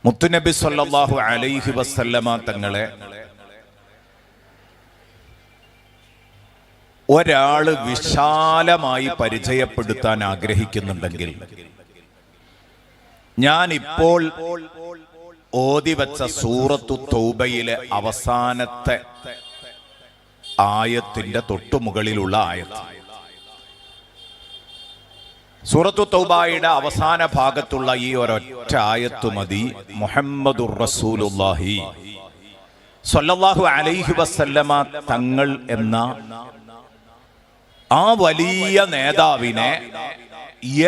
മുത്തുനബി സല്ലല്ലാഹു അലൈഹി വസല്ലമ തങ്ങളെ ഒരാള് വിശാലമായി പരിചയപ്പെടുത്താൻ ആഗ്രഹിക്കുന്നുണ്ടെങ്കിൽ, ഞാൻ ഇപ്പോൾ ഓതിവച്ച സൂറത്തു തൗബയിലെ അവസാനത്തെ ആയത്തിന്റെ തൊട്ടുമുകളിലുള്ള ആയത്ത്, സൂറത്തു തൗബയുടെ അവസാന ഭാഗത്തുള്ള ഈ ഒരൊറ്റ ആയത്ത് മതി മുഹമ്മദുർ റസൂലുള്ളാഹി സ്വല്ലല്ലാഹു അലൈഹി വസല്ലമ തങ്ങൾ എന്ന ആ വലിയ നേതാവിനെ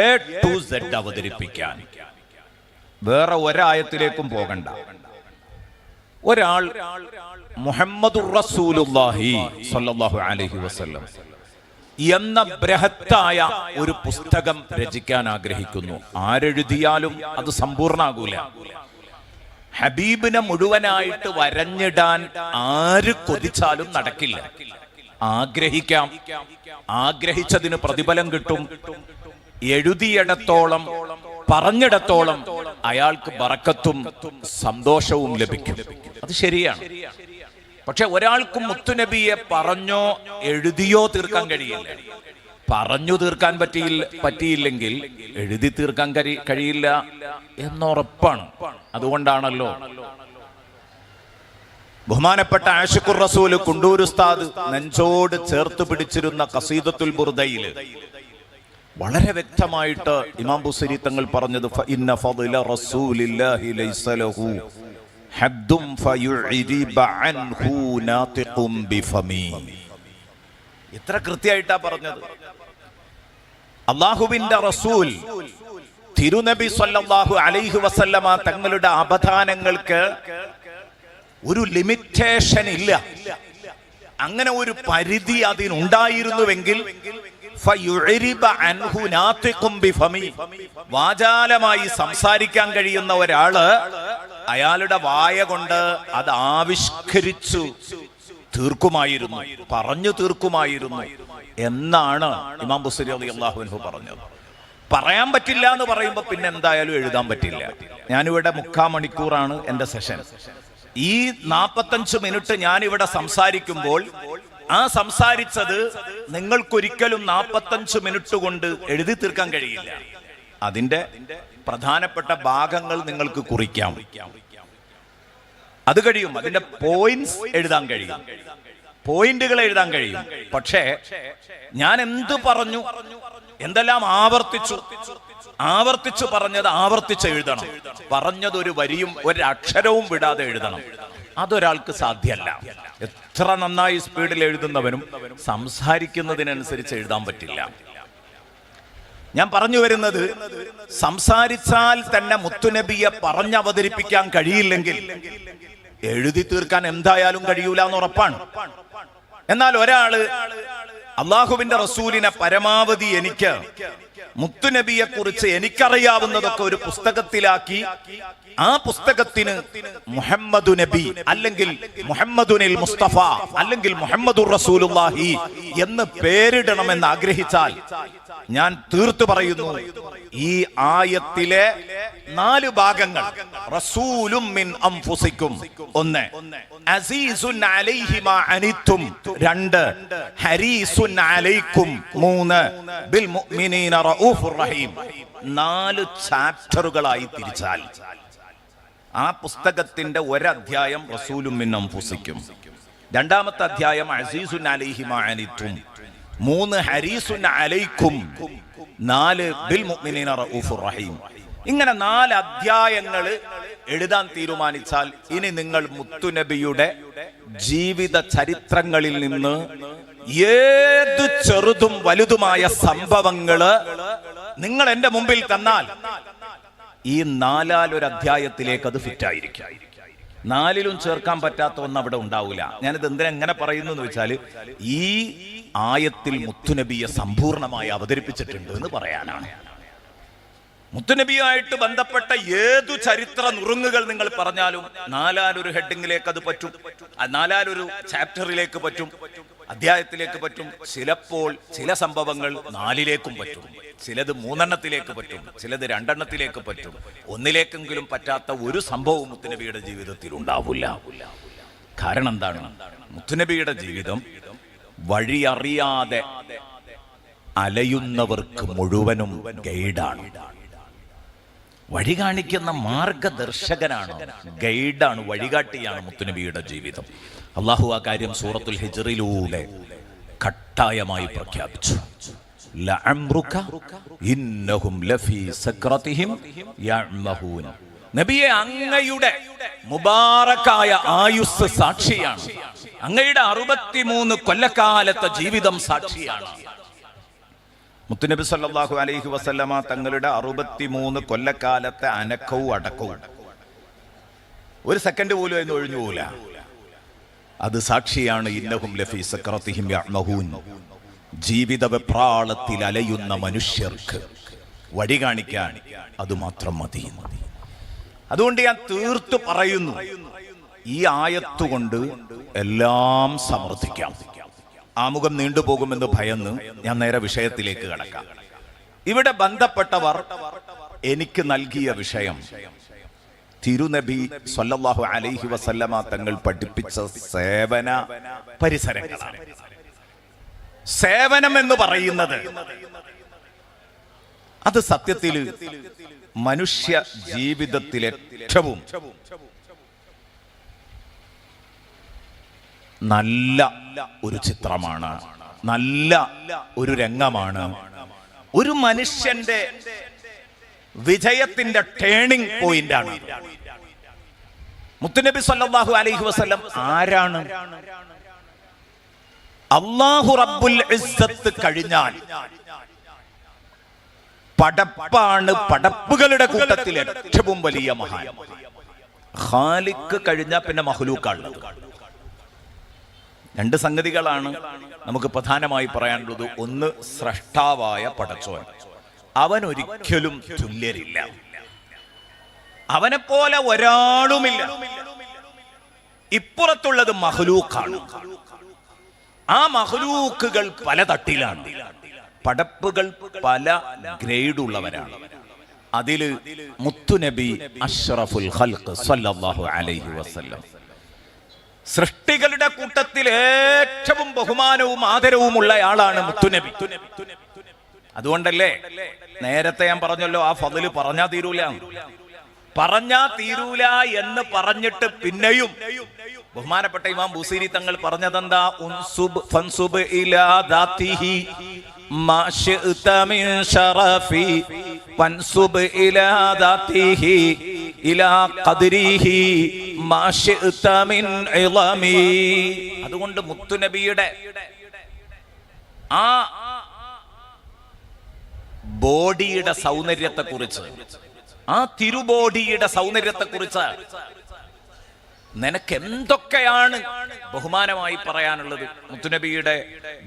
എ ടു സെഡ് അവതരിപ്പിക്കാൻ. വേറെ ഒരായത്തിലേക്കും പോകണ്ട. ഒരാൾ മുഹമ്മദുർ റസൂലുള്ളാഹി സ്വല്ലല്ലാഹു അലൈഹി വസല്ലം എന്ന ബൃഹത്തായ ഒരു പുസ്തകം രചിക്കാൻ ആഗ്രഹിക്കുന്നു. ആരെഴുതിയാലും അത് സമ്പൂർണ്ണാകൂല. ഹബീബിനെ മുഴുവനായിട്ട് വരഞ്ഞിടാൻ ആര് കൊതിച്ചാലും നടക്കില്ല. ആഗ്രഹിക്കാം, ആഗ്രഹിച്ചതിന് പ്രതിഫലം കിട്ടും. എഴുതിയിടത്തോളം പറഞ്ഞിടത്തോളം അയാൾക്ക് ബറക്കത്തും സന്തോഷവും ലഭിക്കും. അത് ശരിയാണ്. പക്ഷെ ഒരാൾക്കും മുത്തുനബിയെ പറഞ്ഞോ എഴുതിയോ തീർക്കാൻ കഴിയില്ല. പറഞ്ഞു തീർക്കാൻ പറ്റിയില്ലെങ്കിൽ എഴുതി തീർക്കാൻ കഴിയില്ല എന്നുറപ്പാണ്. അതുകൊണ്ടാണല്ലോ ബഹുമാനപ്പെട്ട ആഷിഖുർ റസൂൽ കുണ്ടൂർ ഉസ്താദ് നെഞ്ചോട് ചേർത്ത് പിടിച്ചിരുന്ന ഖസീദത്തുൽ ബുർദയിൽ വളരെ വ്യക്തമായിട്ട് ഇമാം ബുസരി തങ്ങൾ പറഞ്ഞത്, ഫഇന്ന ഫദ്ല റസൂലില്ലാഹി ലൈസ ലഹു ഹദ്ദും ഫയുഇരിബ അൻഹു നാതിഖും ബിഫമി. എത്ര കൃത്യമായിട്ടാ പറഞ്ഞത്. അല്ലാഹുവിന്റെ റസൂൽ തിരുനബി സ്വല്ലല്ലാഹു അലൈഹി വസല്ലമ തങ്ങളുടെ അബദാനങ്ങൾക്ക് ഒരു ലിമിറ്റേഷൻ ഇല്ല. അങ്ങനെ ഒരു പരിധി അതിനുണ്ടായിരുന്നുവെങ്കിൽ വാചാലമായി സംസാരിക്കാൻ കഴിയുന്ന ഒരാള് അയാളുടെ വായ കൊണ്ട് അത് ആവിഷ്കരിച്ചു തീർക്കുമായിരുന്നു, പറഞ്ഞു തീർക്കുമായിരുന്നു എന്നാണ് ഇമാം ബുസരി റളിയല്ലാഹു അൻഹു പറഞ്ഞത്. പറയാൻ പറ്റില്ല എന്ന് പറയുമ്പോൾ പിന്നെ എന്തായാലും എഴുതാൻ പറ്റില്ല. ഞാനിവിടെ 3/4 മണിക്കൂറാണ് എൻ്റെ സെഷൻ. ഈ 45 മിനിറ്റ് ഞാനിവിടെ സംസാരിക്കുമ്പോൾ ആ സംസാരിച്ചത് നിങ്ങൾക്കൊരിക്കലും 45 മിനിറ്റ് കൊണ്ട് എഴുതി തീർക്കാൻ കഴിയില്ല. അതിന്റെ പ്രധാനപ്പെട്ട ഭാഗങ്ങൾ നിങ്ങൾക്ക് കുറിക്കാം, അത് കഴിയും. അതിന്റെ പോയിന്റ്സ് എഴുതാൻ കഴിയും, പോയിന്റുകൾ എഴുതാൻ കഴിയും. പക്ഷേ ഞാൻ എന്ത് പറഞ്ഞു, എന്തെല്ലാം ആവർത്തിച്ചു പറഞ്ഞത് ആവർത്തിച്ച് എഴുതണം. പറഞ്ഞത് ഒരു വരിയും ഒരക്ഷരവും വിടാതെ എഴുതണം. അതൊരാൾക്ക് സാധ്യമല്ല. എത്ര നന്നായി സ്പീഡിൽ എഴുതുന്നവനും സംസാരിക്കുന്നതിനനുസരിച്ച് എഴുതാൻ പറ്റില്ല. ഞാൻ പറഞ്ഞു വരുന്നത്, സംസാരിച്ചാൽ തന്നെ മുത്തുനബിയെ പറഞ്ഞവതരിപ്പിക്കാൻ കഴിയില്ലെങ്കിൽ എഴുതി തീർക്കാൻ എന്തായാലും കഴിയൂല എന്ന് ഉറപ്പാണ്. എന്നാൽ ഒരാള് അള്ളാഹുവിന്റെ റസൂലിനെ പരമാവധി എനിക്ക് മുത്തുനബിയെ കുറിച്ച് എനിക്കറിയാവുന്നതൊക്കെ ഒരു പുസ്തകത്തിലാക്കി ആ പുസ്തകത്തിന് മുഹമ്മദു നബി അല്ലെങ്കിൽ മുഹമ്മദുനിൽ മുസ്തഫ അല്ലെങ്കിൽ മുഹമ്മദുർ റസൂലുള്ളാഹി എന്ന് പേരിടണമെന്ന് ആഗ്രഹിച്ചാൽ ഞാൻ തീർത്തു പറയുന്നു, ഈ ആയത്തിലെ 4 ഭാഗങ്ങൾ റസൂലും മിൻ അൻഫുസിക്കും, 1 അസീസുൻ അലൈഹി മാ അനിത്തും, 2 ഹരീസുൻ അലൈക്കും, 3 ബിൽ മുഅ്മിനീന റഊഫുർ റഹീം. 4 ചാപ്റ്ററുകളായി തിരിച്ചാൽ ആ പുസ്തകത്തിന്റെ ഒരധ്യായം റസൂലും മിൻ അൻഫുസിക്കും, 2ാമത്തെ അധ്യായം അസീസുൻ അലൈഹി മാ അനിത്തും, 3 ഹരീസുൻ അലൈക്കും, 4 ബിൽ മുഅ്മിനീന റഊഫുർ റഹീം. ഇങ്ങനെ 4 അധ്യായങ്ങൾ എഴുതാൻ തീരുമാനിച്ചാൽ ഇനി നിങ്ങൾ മുത്തുനബിയുടെ ജീവിത ചരിത്രങ്ങളിൽ നിന്ന് ഏത് ചെറുതും വലുതുമായ സംഭവങ്ങള് നിങ്ങൾ എന്റെ മുമ്പിൽ തന്നാൽ ഈ 4 അധ്യായത്തിലേക്ക് അത് ഫിറ്റായിരിക്കും. 4ലും ചേർക്കാൻ പറ്റാത്ത ഒന്നും അവിടെ ഉണ്ടാവില്ല. ഞാനിത് എന്തിനാ എങ്ങനെ പറയുന്നു എന്ന് വെച്ചാൽ, ഈ ആയത്തിൽ മുത്തുനബിയെ സമ്പൂർണമായി അവതരിപ്പിച്ചിട്ടുണ്ട് എന്ന് പറയാനാണ്. മുത്തുനബിയുമായിട്ട് ബന്ധപ്പെട്ട ഏതു ചരിത്ര നുറുങ്ങുകൾ നിങ്ങൾ പറഞ്ഞാലും 4 ഹെഡിങ്ങിലേക്ക് അത് പറ്റും, 4 ചാപ്റ്ററിലേക്ക് പറ്റും. അധ്യായത്തിലേക്ക് പറ്റും, ചിലപ്പോൾ ചില സംഭവങ്ങൾ 4ലേക്കും പറ്റും, ചിലത് 3 പറ്റും, ചിലത് 2 പറ്റും. ഒന്നിലേക്കെങ്കിലും പറ്റാത്ത ഒരു സംഭവവും മുത്തുനബിയുടെ ജീവിതത്തിൽ ഉണ്ടാവില്ല. കാരണം എന്താണ്? മുത്തുനബിയുടെ ജീവിതം വഴിയറിയാതെ അലയുന്നവർക്ക് മുഴുവനും ഗൈഡാണ്. വഴി കാണിക്കുന്ന മാർഗദർശകനാണ്, ഗൈഡാണ്, വഴികാട്ടിയാണ് മുത്തുനബിയുടെ ജീവിതം. അള്ളാഹു ആ കാര്യം സൂറത്തുൽ ഹിജ്റിലൂടെ കട്ടായമായി പ്രഖ്യാപിച്ചു. ലഅംറുക ഇന്നഹും ലഫീ സക്രതിഹിം യഅ്മഹൂൻ. നബിയെ, അങ്ങയുടെ മുബാറക്കായ ആയുസ് സാക്ഷിയാണ്, അങ്ങയുടെ 63 കൊല്ലക്കാലത്തെ ജീവിതം സാക്ഷിയാണ്. മുത്തുനബി സല്ലല്ലാഹു അലൈഹി വസല്ലമ തങ്ങളുടെ 63 കൊല്ലക്കാലത്തെ അനക്കവും അടക്കവും ഒരു സെക്കൻഡ് പോലും അതിന് ഒഴിഞ്ഞു പോല. അത് സാക്ഷിയാണ്. ഇന്നഹും ലഫീ സക്രതിഹിം യഅ്മഹൂൻ. ജീവിത വെപ്രാളത്തിൽ അലയുന്ന മനുഷ്യർക്ക് വഴി കാണിക്കാൻ അതുമാത്രം മതി. അതുകൊണ്ട് ഞാൻ തീർത്തു പറയുന്നു, ഈ ആയത്തുകൊണ്ട് എല്ലാം സമർത്ഥിക്കാം. ആമുഖം നീണ്ടുപോകുമെന്ന് ഭയന്ന് ഞാൻ നേരെ വിഷയത്തിലേക്ക് കടക്കാം. ഇവിടെ ബന്ധപ്പെട്ടവർ എനിക്ക് നൽകിയ വിഷയം തിരുനബി സല്ലല്ലാഹു അലൈഹി വസല്ലമ തങ്ങൾ പഠിപ്പിച്ച സേവന പരിസരങ്ങളാണ്. സേവനം എന്ന് പറയുന്നത് അത് സത്യത്തിൽ മനുഷ്യ ജീവിതത്തിലെ ഏറ്റവും നല്ല ഒരു ചിത്രമാണ്, നല്ല ഒരു രംഗമാണ്. ഒരു മനുഷ്യന്റെ വിജയത്തിന്റെ ടേണിംഗ് പോയിന്റ് ആണ്. മുത്തുനബി സല്ലല്ലാഹു അലൈഹി വസല്ലം ആരാണ്? അല്ലാഹു റബ്ബുൽ ഇസ്സത്ത് കഴിഞ്ഞാൽ പടപ്പാണ്, പടപ്പുകളുടെ കൂട്ടത്തിൽ ഏറ്റവും വലിയ മഹാൻ. ഖാലിഖ് കഴിഞ്ഞാൽ പിന്നെ മഖ്ലൂഖാണുള്ളത്. 2 സംഗതികളാണ് നമുക്ക് പ്രധാനമായി പറയാനുള്ളത്. ഒന്ന്, സ്രഷ്ടാവായ പടച്ചോൻ, അവൻ ഒരിക്കലും തുല്യരില്ല, അവനെ പോലെ ഒരാളുമില്ല. ഇപ്പുറത്തുള്ളത് മഖ്ലൂഖാണ്. ആ മഖ്ലൂഖുകൾ പല തട്ടിലാണ്, പടപ്പുകൾ പല ഗ്രേഡ് ഉള്ളവരാണ്. അതില് മുത്തുനബി അഷ്റഫുൽ ഖൽഖ് സല്ലല്ലാഹു അലൈഹി വസല്ലം സൃഷ്ടികളുടെ കൂട്ടത്തിൽ ഏറ്റവും ബഹുമാനവും ആദരവും ഉള്ളയാളാണ് മുത്തുനബി. അതുകൊണ്ടല്ലേ നേരത്തെ ഞാൻ പറഞ്ഞല്ലോ, ആ ഫضല് പറഞ്ഞാ തീരൂല എന്ന് പറഞ്ഞിട്ട് പിന്നെയും ബഹുമാനപ്പെട്ട ഇമാം ബൂസീരി തങ്ങൾ പറഞ്ഞതെന്താ? ഫൻസുബ് ഇലാ ദാതിഹി മാ ശിഅത മിൻ ശറഫി ഫൻസുബ് ഇലാ ദാതിഹി ഇലാ ഖദ്രിഹി മാ ശിഅത മിൻ ഇളമി. അതുകൊണ്ട് മുത്തുനബിയുടെ ആ ബോഡിയുടെ സൗന്ദര്യത്തെക്കുറിച്ച്, ആ തിരുബോഡിയുടെ സൗന്ദര്യത്തെക്കുറിച്ച് നിനക്ക് എന്തൊക്കെയാണ് ബഹുമാനമായി പറയാനുള്ളത്? മുത്തുനബിയുടെ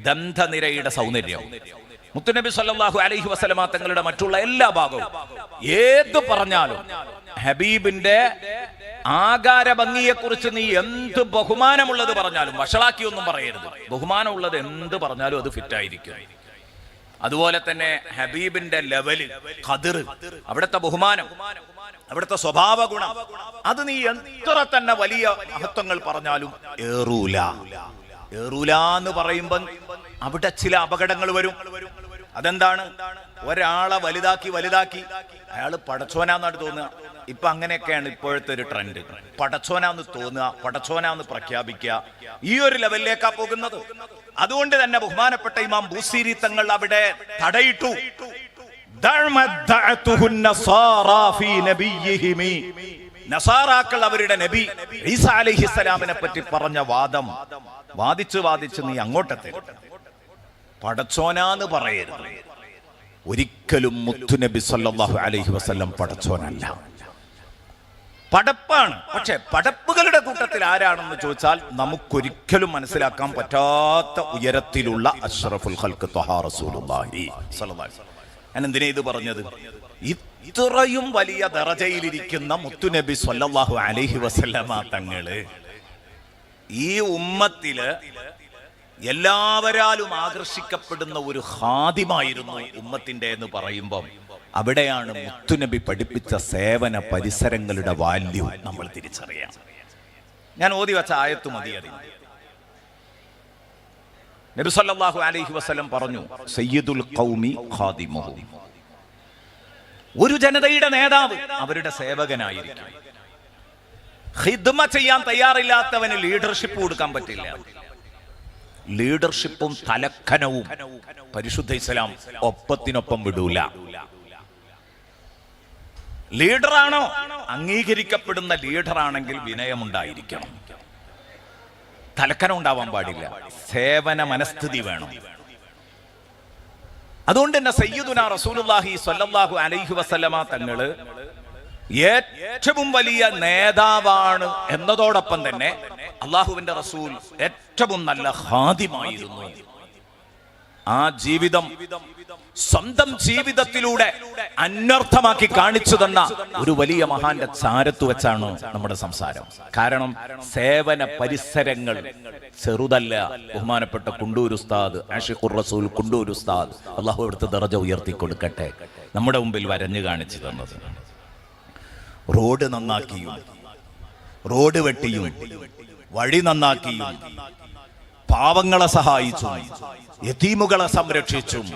ദന്തനിരയുടെ സൗന്ദര്യം, മുത്തുനബി സല്ലല്ലാഹു അലൈഹി വസല്ലമ തങ്ങളുടെ മറ്റുള്ള എല്ലാ ഭാഗവും ഏത് പറഞ്ഞാലും, ഹബീബിന്റെ ആകാര ഭംഗിയെ കുറിച്ച് നീ എന്ത് ബഹുമാനമുള്ളത് പറഞ്ഞാലും, വഷളാക്കിയൊന്നും പറയരുത്, ബഹുമാനമുള്ളത് എന്ത് പറഞ്ഞാലും അത് ഫിറ്റായിരിക്കും. അതുപോലെ തന്നെ ഹബീബിന്റെ ലെവല്, ഖദർ, അവിടുത്തെ ബഹുമാനം, അവിടുത്തെ സ്വഭാവ ഗുണം, അത് നീ എത്ര തന്നെ വലിയ മഹത്വങ്ങൾ പറഞ്ഞാലും ഏറൂല. എന്ന് പറയുമ്പോൾ അവിടെ ചില അപകടങ്ങൾ വരും. അതെന്താണ്? ഒരാളെ വലുതാക്കി അയാള് പടച്ചോനാന്നാണ് തോന്നുക. ഇപ്പൊ അങ്ങനെയൊക്കെയാണ് ഇപ്പോഴത്തെ ഒരു ട്രെൻഡ്. പടച്ചോനാന്ന് തോന്നുക, പടച്ചോനാന്ന് പ്രഖ്യാപിക്കുക, ഈ ഒരു ലെവലിലേക്കാ പോകുന്നത്. അതുകൊണ്ട് തന്നെ ബഹുമാനപ്പെട്ട ഇമാം ബൂസീരി തങ്ങൾ അവിടെ തടയിട്ടു. നസാറാക്കൾ അവരുടെ നബി ഈസാ അലൈഹിസ്സലാമിനെ പറ്റി പറഞ്ഞ വാദിച്ച് നീ അങ്ങോട്ടെത്തി പടച്ചോനാന്ന് പറയരുത്. ഒരിക്കലും മുത്തുനബി സല്ലല്ലാഹു അലൈഹി വസല്ലം പടച്ചോനല്ല, പടപ്പാണ്. പക്ഷെ പടപ്പുകളുടെ കൂട്ടത്തിൽ ആരാണെന്ന് ചോദിച്ചാൽ നമുക്കൊരിക്കലും മനസ്സിലാക്കാൻ പറ്റാത്ത ഉയരത്തിലുള്ള അഷ്റഫുൽ ഖൽഖ് ത്വഹാ റസൂലുള്ളാഹി സ്വല്ലല്ലാഹു അലൈഹി വസല്ലം. ഞാൻ എന്തിനാ ഇത് പറഞ്ഞത്? ഇത്രയും വലിയ ദറജയിലിരിക്കുന്ന മുത്തുനബി സ്വല്ലല്ലാഹു അലൈഹി വസല്ലമ തങ്ങള് ഈ ഉമ്മത്തില് എല്ലാവരാലും ആകർഷിക്കപ്പെടുന്ന ഒരു ഖാദിമായിരുന്നു ഉമ്മത്തിന്റെ എന്ന് പറയുമ്പോൾ അവിടെയാണ് മുത്തുനബി പഠിപ്പിച്ച സേവന പരിസരങ്ങളുടെ വാല്യൂ നമ്മൾ തിരിച്ചറിയാം. ഞാൻ ഓതി വച്ച ആയത്ത് മതി അതിന്. നബി സല്ലല്ലാഹു അലൈഹി വസല്ലം പറഞ്ഞു, സയ്യിദുൽ ഖൗമി ഖാദിമുഹു. ഒരു ജനതയുടെ നേതാവ് അവരുടെ സേവകനായിരിക്കും. ഖിദ്മ ചെയ്യാൻ തയ്യാറില്ലാത്തവന് ലീഡർഷിപ്പ് കൊടുക്കാൻ പറ്റില്ല. ലീഡർഷിപ്പും തലക്കനവും പരിശുദ്ധ ഇസ്ലാം ഒപ്പത്തിനൊപ്പം വിടൂല. ലീഡറാണോ, അംഗീകരിക്കപ്പെടുന്ന ലീഡറാണെങ്കിൽ വിനയമുണ്ടായിരിക്കണം, തലക്കനം ഉണ്ടാവാൻ പാടില്ല, സേവന മനസ്ഥിതി വേണം. അതുകൊണ്ട് തന്നെ സയ്യിദുനാ റസൂലുള്ളാഹി സ്വല്ലല്ലാഹു അലൈഹി വസല്ലമ തങ്ങള് ഏറ്റവും വലിയ നേതാവാണ് എന്നതോടൊപ്പം തന്നെ അള്ളാഹുവിന്റെ റസൂൽ ഏറ്റവും നല്ല ഖാദിമായിരുന്നു. ആ ജീവിതം സ്വന്തം ജീവിതത്തിലൂടെ അന്വർത്ഥമാക്കി കാണിച്ചു തന്ന ഒരു വലിയ മഹാന്റെ ചാരത്ത് വെച്ചാണ് നമ്മുടെ സംസാരം. കാരണം സേവന പരിസരങ്ങൾ ചെറുതല്ല. ബഹുമാനപ്പെട്ട കുണ്ടൂർ ഉസ്താദ്, ആഷിഖുർ റസൂൽ കുണ്ടൂർ ഉസ്താദ്, അള്ളാഹു അവിടുത്തെ ദറജ ഉയർത്തി കൊടുക്കട്ടെ, നമ്മുടെ മുമ്പിൽ വരഞ്ഞു കാണിച്ചു തന്നത്. റോഡ് നന്നാക്കിയും റോഡ് വെട്ടിയും വഴി നന്നാക്കിയും പാവങ്ങളെ സഹായിച്ചും യതീമുകളെ സംരക്ഷിച്ചും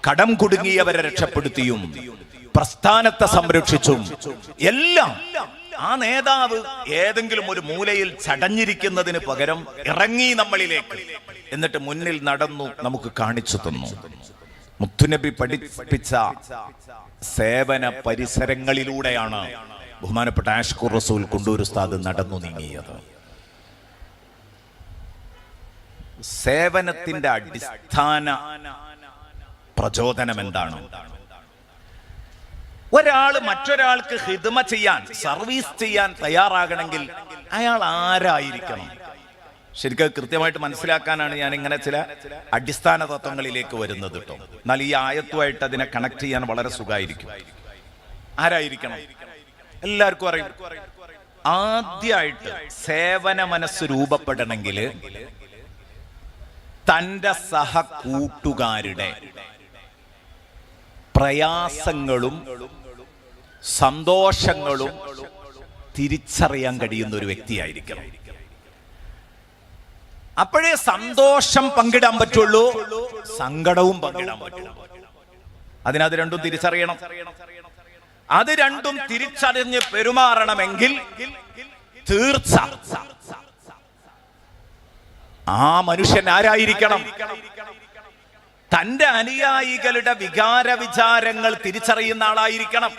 കടം കുടുങ്ങിയവരെ രക്ഷപ്പെടുത്തിയും പ്രസ്ഥാനത്തെ സംരക്ഷിച്ചും എല്ലാം ആ നേതാവ് ഏതെങ്കിലും ഒരു മൂലയിൽ ചടഞ്ഞിരിക്കുന്നതിന് പകരം ഇറങ്ങി നമ്മളിലേക്ക്, എന്നിട്ട് മുന്നിൽ നടന്നു നമുക്ക് കാണിച്ചു തന്നു. മുത്തുനബി പഠിപ്പിച്ച സേവന പരിസരങ്ങളിലൂടെയാണ് ബഹുമാനപ്പെട്ട ആഷിഖുർ റസൂൽ കുണ്ടൂർ ഉസ്താദ് നടന്നു നീങ്ങിയത്. സേവനത്തിന്റെ അടിസ്ഥാന പ്രചോദനം എന്താണ്? ഒരാള് മറ്റൊരാൾക്ക് ഖിദ്മ ചെയ്യാൻ, സർവീസ് ചെയ്യാൻ തയ്യാറാകണമെങ്കിൽ അയാൾ ആരായിരിക്കണം? ശരിക്കും കൃത്യമായിട്ട് മനസ്സിലാക്കാനാണ് ഞാൻ ഇങ്ങനെ ചില അടിസ്ഥാന തത്വങ്ങളിലേക്ക് വരുന്നത് കേട്ടോ. എന്നാൽ ഈ ആയത്തുമായിട്ട് അതിനെ കണക്ട് ചെയ്യാൻ വളരെ സുഖമായിരിക്കും. ആരായിരിക്കണം? എല്ലാവർക്കും അറിയും. ആദ്യമായിട്ട് സേവന മനസ്സ് രൂപപ്പെടണമെങ്കിൽ തന്റെ സഹകൂട്ടുകാരുടെ പ്രയാസങ്ങളും സന്തോഷങ്ങളും തിരിച്ചറിയാൻ കഴിയുന്ന ഒരു വ്യക്തിയായിരിക്കണം. അപ്പോഴേ സന്തോഷം പങ്കിടാൻ പറ്റുള്ളൂ, സങ്കടവും പങ്കിടാൻ പറ്റുള്ളൂ. അതിനത് രണ്ടും തിരിച്ചറിയണം. അത് രണ്ടും തിരിച്ചറിഞ്ഞ് പെരുമാറണമെങ്കിൽ തീർച്ച ആ മനുഷ്യൻ ആരായിരിക്കണം? തന്റെ അനുയായികളുടെ വികാര വിചാരങ്ങൾ തിരിച്ചറിയുന്ന ആളായിരിക്കണം.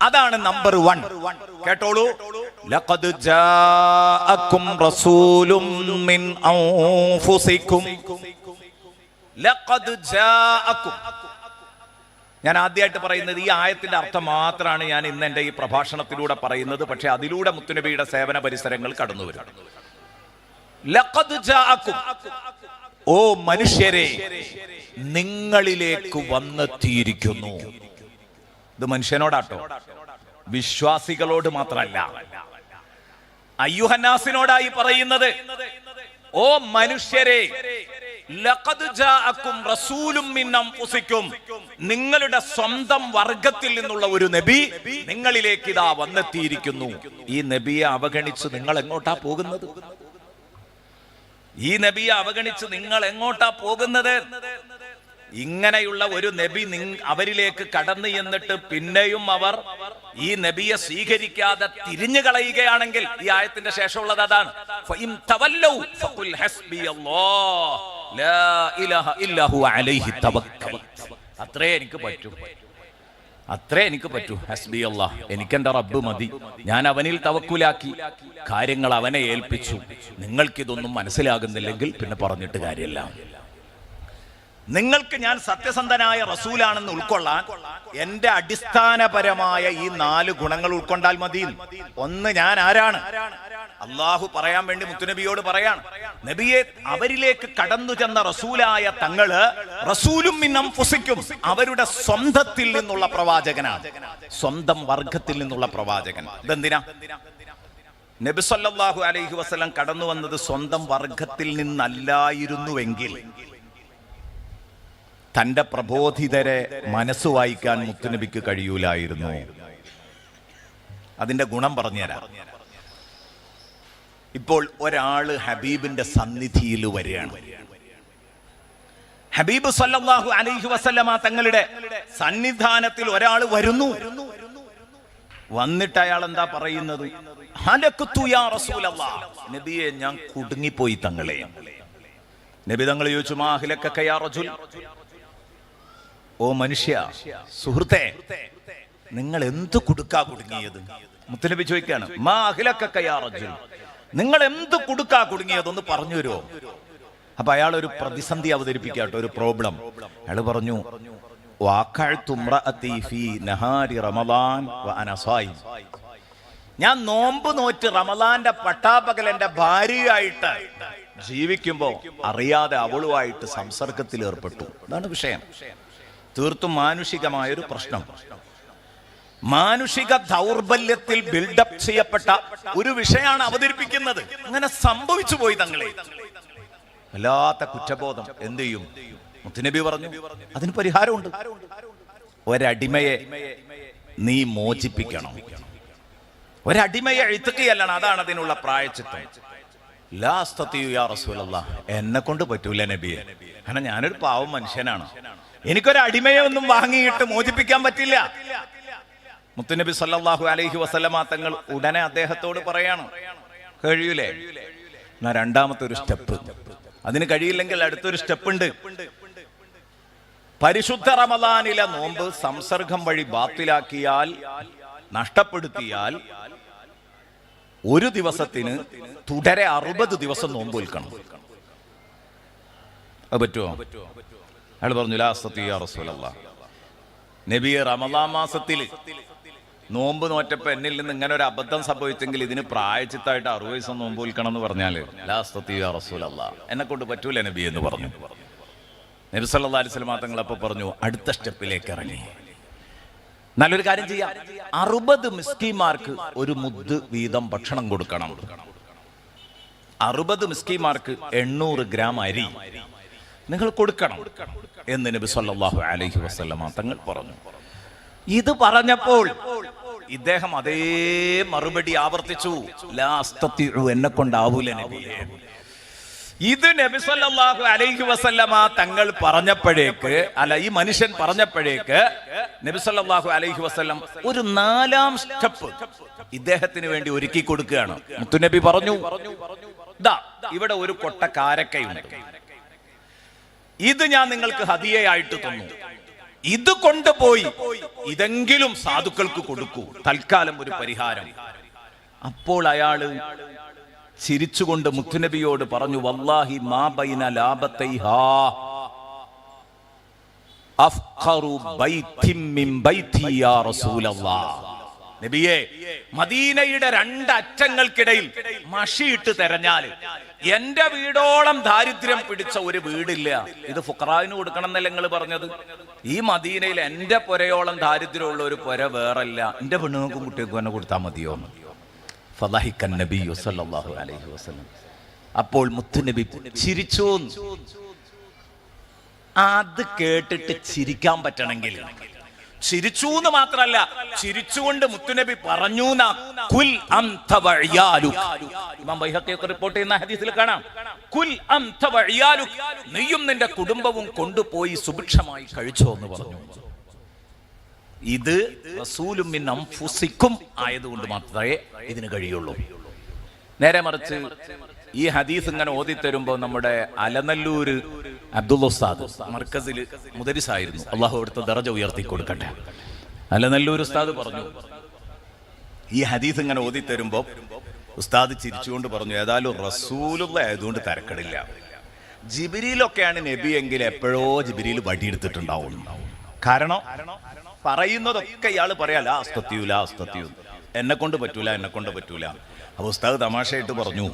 അതാണ് നമ്പർ 1. കേട്ടോളൂ, ലഖദ് ജാഅക്കും റസൂലും മിൻ അൻഫുസിക്കും. ലഖദ് ജാഅക്കും. ഞാൻ ആദ്യമായിട്ട് പറയുന്നത് ഈ ആയത്തിന്റെ അർത്ഥം മാത്രമാണ് ഞാൻ ഇന്ന് എൻ്റെ ഈ പ്രഭാഷണത്തിലൂടെ പറയുന്നത്. പക്ഷെ അതിലൂടെ മുത്തുനബിയുടെ സേവന പരിസരങ്ങൾ കടന്നു വരും. ലഖദ് ജാഅക്കും, ഓ മനുഷ്യരെ, നിങ്ങളിലേക്ക് വന്നെത്തിയിരിക്കുന്നു. ഇത് മനുഷ്യനോടാട്ടോ, വിശ്വാസികളോട് മാത്രമല്ല, അയ്യുഹന്നാസിനോടായി പറയുന്നത്. ഓ മനുഷ്യരെ, ലഖദ് ജാഅക്കും റസൂലും മിൻ അൻഫുസിക്കും, നിങ്ങളുടെ സ്വന്തം വർഗത്തിൽ നിന്നുള്ള ഒരു നബി നിങ്ങളിലേക്ക് ഇതാ വന്നെത്തിയിരിക്കുന്നു. ഈ നബിയെ അവഗണിച്ച് നിങ്ങൾ എങ്ങോട്ടാ പോകുന്നത്? ഈ നബിയെ അവഗണിച്ച് നിങ്ങൾ എങ്ങോട്ടാ പോകുന്നത്? ഇങ്ങനെയുള്ള ഒരു നബി അവരിലേക്ക് കടന്നു എന്നിട്ട് പിന്നെയും അവർ ഈ നബിയെ സ്വീകരിക്കാതെ തിരിഞ്ഞു കളയുകയാണെങ്കിൽ ഈ ആയത്തിന്റെ ശേഷമുള്ളത് അതാണ്. അത്രേ എനിക്ക് പറ്റൂ, അത്രേ എനിക്ക് പറ്റൂ. ഹസ്ബി അല്ലാഹ്, എനിക്കെന്റെ റബ്ബ് മതി, ഞാൻ അവനിൽ തവക്കുലാക്കി, കാര്യങ്ങൾ അവനെ ഏൽപ്പിച്ചു. നിങ്ങൾക്കിതൊന്നും മനസ്സിലാകുന്നില്ലെങ്കിൽ പിന്നെ പറഞ്ഞിട്ട് കാര്യമില്ല. നിങ്ങൾക്ക് ഞാൻ സത്യസന്ധനായ റസൂലാണെന്ന് ഉൾക്കൊള്ളാൻ എന്റെ അടിസ്ഥാനപരമായ ഈ 4 ഗുണങ്ങൾ ഉൾക്കൊണ്ടാൽ മതി. ഒന്ന്, ഞാൻ ആരാണ്? അള്ളാഹു പറയാൻ വേണ്ടി മുത്തുനബിയോട് പറയാണ്, നബിയെ അവരിലേക്ക് കടന്നു ചെന്ന റസൂലായ തങ്ങള് റസൂലും മിൻ അൻഫുസിക്കും, അവരുടെ സ്വന്തത്തിൽ നിന്നുള്ള പ്രവാചകനാണ്, സ്വന്തം വർഗത്തിൽ നിന്നുള്ള പ്രവാചകൻ. ഇതെന്തിനാ? നബി സല്ലല്ലാഹു അലൈഹി വസല്ലം കടന്നു വന്നത് സ്വന്തം വർഗത്തിൽ നിന്നല്ലായിരുന്നുവെങ്കിൽ തന്റെ പ്രബോധിതരെ മനസ്സ് വായിക്കാൻ മുത്തുനബിക്ക് കഴിയൂലായിരുന്നു. അതിന്റെ ഗുണം പറഞ്ഞുതരാം. ഇപ്പോൾ ഒരാള് ഹബീബിന്റെ സന്നിധിയിൽ വരികയാണ്. ഹബീബ് സല്ലല്ലാഹു അലൈഹി വസല്ലമ തങ്ങളുടെ സന്നിധാനത്തിൽ ഒരാൾ വരുന്നു. വന്നിട്ട് അയാൾ എന്താ പറയുന്നത്? ഹലക്തു യാ റസൂലല്ലാഹ്, നബിയെ ഞാൻ കുടുങ്ങിപ്പോയി തങ്ങളെ. നബി തങ്ങൾ ചോദിച്ചു, മാ അഹ്ലക യാ റജുൽ, ഓ മനുഷ്യ സുഹൃത്തെ, നിങ്ങൾ എന്ത് കുടുക്കാ കുടുങ്ങിയത്? മുത്തനബി ചോദിക്കാണ്, മാ അഹ്ലക യാ റജുൽ, നിങ്ങൾ എന്ത് കുടുക്കാ കുടുങ്ങിയത് ഒന്ന് പറഞ്ഞു തരുമോ? അപ്പൊ അയാൾ ഒരു പ്രതിസന്ധി അവതരിപ്പിക്കാട്ടോ, ഒരു പ്രോബ്ലം. അയാൾ പറഞ്ഞു, ഞാൻ നോമ്പ് നോറ്റ് റമദാന്റെ പട്ടാപകൽ എന്റെ ഭാര്യയായിട്ട് ജീവിക്കുമ്പോ അറിയാതെ അവളുമായിട്ട് സംസർഗത്തിൽ ഏർപ്പെട്ടു. അതാണ് വിഷയം. തീർത്തും മാനുഷികമായൊരു പ്രശ്നം. മാനുഷിക ദൗർബല്യത്തിൽ ബിൽഡപ്പ് ചെയ്യപ്പെട്ട ഒരു വിഷയമാണ് അവതരിപ്പിക്കുന്നത്. അങ്ങനെ സംഭവിച്ചു പോയി തങ്ങളെ. വല്ലാത്ത കുറ്റബോധം. എന്ത് ചെയ്യും? മുത്തുനബി പറഞ്ഞു, അതിന് പരിഹാരമുണ്ട്. ഒരടിമയെ നീ മോചിപ്പിക്കണം. ഒരടിമയെ എഴുത്തുകയല്ലാണ്, അതാണ് അതിനുള്ള പ്രായച്ചിത്തം. ലാ അസ്തതിഉ യാ റസൂലല്ലാഹ്, എന്നെ കൊണ്ട് പറ്റൂല നബിയെ, കാരണം ഞാനൊരു പാവം മനുഷ്യനാണ്, എനിക്കൊരു അടിമയെ ഒന്നും വാങ്ങിയിട്ട് മോചിപ്പിക്കാൻ പറ്റില്ല. മുത്തുനബി സല്ലല്ലാഹു അലൈഹി വസല്ലമ തങ്ങൾ ഉടനെ അദ്ദേഹത്തോട് പറയാണ്, കഴിയൂലേ? എന്നാ രണ്ടാമത്തെ ഒരു സ്റ്റെപ്പ്. അതിന് കഴിയില്ലെങ്കിൽ അടുത്തൊരു സ്റ്റെപ്പ് ഉണ്ട്. പരിശുദ്ധ റമദാനിലെ നോമ്പ് സംസർഗം വഴി ബാത്തിലാക്കിയാൽ, നഷ്ടപ്പെടുത്തിയാൽ, ഒരു ദിവസത്തിന് തുടരെ 60 ദിവസം നോമ്പ് വിൽക്കണം. അത് പറ്റുമോ? അയാൾ പറഞ്ഞു, ലാ അസ്തതിഉ യാ റസൂലല്ലാഹ്, നബിയെ റമദാൻ മാസത്തിൽ നോമ്പ് നോറ്റപ്പോ എന്നിൽ നിന്ന് ഇങ്ങനെ ഒരു അബദ്ധം സംഭവിച്ചെങ്കിൽ ഇതിന് പ്രായച്ചിത്തായിട്ട് 60 ദിവസം നോമ്പ് വിൽക്കണം എന്ന് പറഞ്ഞാല് ലാ അസ്തതിഉ യാ റസൂലല്ലാഹ്, എന്നെ കൊണ്ട് പറ്റൂല നബി എന്ന് പറഞ്ഞു. നബി സല്ലല്ലാഹു അലൈഹി വസല്ലം തങ്ങൾ അപ്പൊ പറഞ്ഞു, അടുത്ത സ്റ്റെപ്പിലേക്ക് ഇറങ്ങി. നല്ലൊരു കാര്യം ചെയ്യാം, 60 മിസ്കീന്മാർക്ക് ഒരു മുദ്ദ് വീതം ഭക്ഷണം കൊടുക്കണം. 60 മിസ്കീന്മാർക്ക് 800 ഗ്രാം അരി നിങ്ങൾ കൊടുക്കണം എന്ന് നബി സല്ലല്ലാഹു അലൈഹി വസല്ലം തങ്ങൾ പറഞ്ഞു. ഇത് പറഞ്ഞപ്പോൾ ഇദ്ദേഹം അതേ മറുപടി ആവർത്തിച്ചു, ലാ അസ്തതിഉ, എന്നെ കൊണ്ടാവൂല നബിയെ. ഇത് നബി സല്ലല്ലാഹു അലൈഹി വസല്ലമ തങ്ങൾ പറഞ്ഞപ്പോഴേക്ക്, അല്ല ഈ മനുഷ്യൻ പറഞ്ഞപ്പോഴേക്ക് നബി സല്ലല്ലാഹു അലൈഹി വസല്ലം ഒരു 4ാം സ്റ്റെപ്പ് ഇദ്ദേഹത്തിന് വേണ്ടി ഒരുക്കി കൊടുക്കുകയാണ്. മുത്തുനബി പറഞ്ഞു, ദാ ഇവിടെ ഒരു കൊട്ട കാരക്കയുണ്ട്, ഇത് ഞാൻ നിങ്ങൾക്ക് ഹദിയയായിട്ട് തന്നു, ഇത് കൊണ്ടുപോയി ഇതെങ്കിലും സാധുക്കൾക്ക് കൊടുക്കൂ, തൽക്കാലം ഒരു പരിഹാരം. അപ്പോൾ അയാള് ചിരിച്ചുകൊണ്ട് മുത്തുനബിയോട് പറഞ്ഞു, വല്ലാഹി മാ ബൈന ലാബതൈഹാ അഫ്ഖറു ബൈതിൻ മിൻ ബൈതി യാ റസൂലല്ലാഹ്. നബിയെ, മദീനയുടെ 2 അറ്റങ്ങൾക്കിടയിൽ മഷിയിട്ട് തെരഞ്ഞാൽ എന്റെ വീടോളം ദാരിദ്ര്യം പിടിച്ച ഒരു വീടില്ല. ഇത് ഫുഖറാവിന് കൊടുക്കണം എന്നല്ല നിങ്ങൾ പറഞ്ഞത്? ഈ മദീനയിൽ എന്റെ പുരയോളം ദാരിദ്ര്യമുള്ള ഒരു പുര വേറല്ല, എന്റെ പെണ്ണുങ്ങൾക്കും കുട്ടികൾക്കും തന്നെ കൊടുത്താൽ മതിയോ? ഫളഹിക്കൻ നബിയ്യു സല്ലല്ലാഹു അലൈഹി വസല്ലം. അപ്പോൾ മുത്തുനബി ചിരിച്ചു. അത് കേട്ടിട്ട് ചിരിക്കാൻ പറ്റണമെങ്കിൽ, ചിരിച്ചു എന്ന് മാത്രല്ല, ചിരിച്ചുകൊണ്ട് മുത്തുനബി പറഞ്ഞു, കുൽ അൻത വഇയാലുക. ഇമാം ബൈഹഖി ഒക്കെ റിപ്പോർട്ട് ചെയ്യുന്ന ഹദീസിൽ കാണാം, കുൽ അൻത വഇയാലുക, നീയും നിന്റെ കുടുംബവും കൊണ്ടുപോയി സുഭിക്ഷമായി കഴിച്ചോ എന്ന് പറഞ്ഞു. ഇത് റസൂലും മിൻ അൻഫുസിക്കും ആയതുകൊണ്ട് മാത്രമേ ഇതിന് കഴിയുള്ളൂ. നേരെ മറിച്ച് ഈ ഹദീസ് ഇങ്ങനെ ഓതിത്തരുമ്പോൾ നമ്മുടെ അലനല്ലൂര് അബ്ദുൽ ഉസ്താദ് മർക്കസിൽ മുദരിസായിരുന്നു, അള്ളാഹു അവിടുത്തെ ദറജ ഉയർത്തി കൊടുക്കട്ടെ. അലനല്ലൂർ ഉസ്താദ് പറഞ്ഞു, ഈ ഹദീസ് ഇങ്ങനെ ഓതിത്തരുമ്പോ ഉസ്താദ് ചിരിച്ചുകൊണ്ട് പറഞ്ഞു, ഏതായാലും റസൂലുള്ള ആയതുകൊണ്ട് തരക്കടില്ല, ജിബ്രീലൊക്കെയാണ് നബി എങ്കിൽ എപ്പോഴോ ജിബ്രീൽ വടിയെടുത്തിട്ടുണ്ടാവും. കാരണം പറയുന്നതൊക്കെ ഇയാൾ പറയാ, ലാ അസ്തതിഉ ലാ അസ്തതിഉ, എന്നെ കൊണ്ട് പറ്റൂല, എന്നെ കൊണ്ട് പറ്റൂല. അപ്പൊ ഉസ്താദ് തമാശയായിട്ട് പറഞ്ഞു,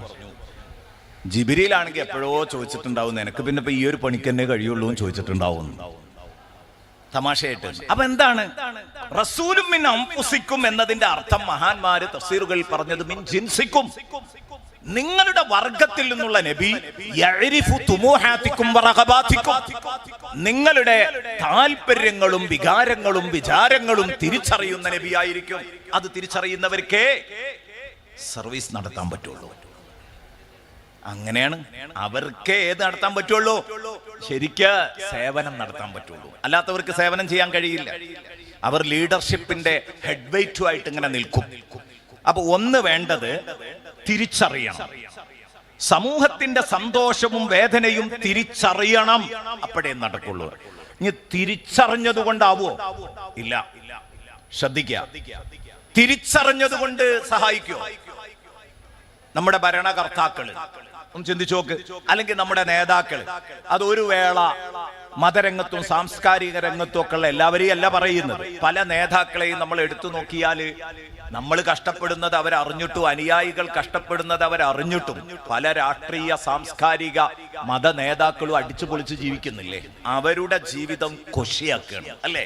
ജിബ്രീലാണെങ്കിൽ എപ്പോഴോ ചോദിച്ചിട്ടുണ്ടാവും, നിനക്ക് പിന്നെ ഇപ്പൊ ഈ ഒരു പണിക്ക് തന്നെ കഴിയുള്ളൂ എന്ന് ചോദിച്ചിട്ടുണ്ടാവും. തമാശയായിട്ട്. അപ്പൊ എന്താണ് റസൂലും മിൻ അൻഫുസിക്കും എന്നതിന്റെ അർത്ഥം മഹാന്മാര് തഫ്സീറുകളിൽ പറഞ്ഞത് മിൻ ജിൻസിക്കും, നിങ്ങളുടെ വർഗത്തിൽ നിന്നുള്ള നബി യഅരിഫു തുമൂഹാതിക്കും വറഗബാതിക്കും, നിങ്ങളുടെ താല്പര്യങ്ങളും വികാരങ്ങളും വിചാരങ്ങളും തിരിച്ചറിയുന്ന നബിയായിരിക്കും. അത് തിരിച്ചറിയുന്നവർക്കേ സർവീസ് നടത്താൻ പറ്റുള്ളൂ. അങ്ങനെയാണ്, അവർക്കേ ഏത് നടത്താൻ പറ്റുള്ളൂ? ശരിക്ക് സേവനം നടത്താൻ പറ്റുള്ളൂ. അല്ലാത്തവർക്ക് സേവനം ചെയ്യാൻ കഴിയില്ല. അവർ ലീഡർഷിപ്പിന്റെ ഹെഡ് വെയ്റ്റുമായിട്ട് ഇങ്ങനെ നിൽക്കും. അപ്പൊ ഒന്ന് വേണ്ടത് തിരിച്ചറിയണം. സമൂഹത്തിന്റെ സന്തോഷവും വേദനയും തിരിച്ചറിയണം. അപ്പോഴേ നടക്കുള്ളൂ. ഇനി തിരിച്ചറിഞ്ഞത് കൊണ്ടാവോ? ഇല്ല. ശ്രദ്ധിക്കുക, തിരിച്ചറിഞ്ഞത് കൊണ്ട് സഹായിക്കോ? നമ്മുടെ ഭരണകർത്താക്കള് ഒന്ന് ചിന്തിച്ചു നോക്ക്, അല്ലെങ്കിൽ നമ്മുടെ നേതാക്കള്. അത് ഒരു വേള മതരംഗത്തും സാംസ്കാരിക രംഗത്തും ഒക്കെ ഉള്ള എല്ലാവരെയും അല്ല പറയുന്നത്. പല നേതാക്കളെയും നമ്മൾ എടുത്തു നോക്കിയാൽ നമ്മൾ കഷ്ടപ്പെടുന്നത് അവരറിഞ്ഞിട്ടും അനുയായികൾ കഷ്ടപ്പെടുന്നത് അവരറിഞ്ഞിട്ടും പല രാഷ്ട്രീയ സാംസ്കാരിക മത നേതാക്കളും അടിച്ചു പൊളിച്ച് ജീവിക്കുന്നില്ലേ? അവരുടെ ജീവിതം കൊശിയാക്കുകയാണ് അല്ലേ?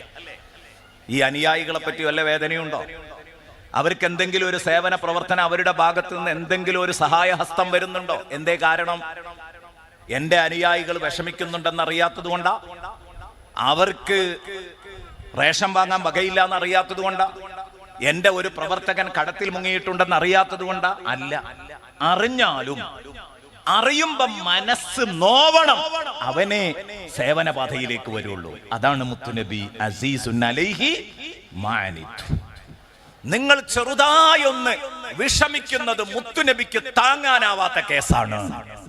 ഈ അനുയായികളെ പറ്റി വല്ല വേദനയുണ്ടോ? അവർക്ക് എന്തെങ്കിലും ഒരു സേവന പ്രവർത്തനം അവരുടെ ഭാഗത്ത് നിന്ന് എന്തെങ്കിലും ഒരു സഹായഹസ്തം വരുന്നുണ്ടോ? എന്തേ കാരണം? എന്റെ അനുയായികൾ വിഷമിക്കുന്നുണ്ടെന്ന് അറിയാത്തത് കൊണ്ടാ? അവർക്ക് റേഷൻ വാങ്ങാൻ വകയില്ല എന്ന് അറിയാത്തത് കൊണ്ടാ? എന്റെ ഒരു പ്രവർത്തകൻ കടത്തിൽ മുങ്ങിയിട്ടുണ്ടെന്ന് അറിയാത്തത് കൊണ്ടാ? അല്ല. അറിഞ്ഞാലും അറിയുമ്പോ മനസ്സ് നോവണം, അവനെ സേവനപാതയിലേക്ക് വരുള്ളൂ. അതാണ് മുത്തുനബി അസീസുൻ അലൈഹി മാ അനിത്തും. നിങ്ങൾ ചെറുതായൊന്ന് വിഷമിക്കുന്നത് മുത്തുനബിക്ക് താങ്ങാനാവാത്ത കേസാണ്.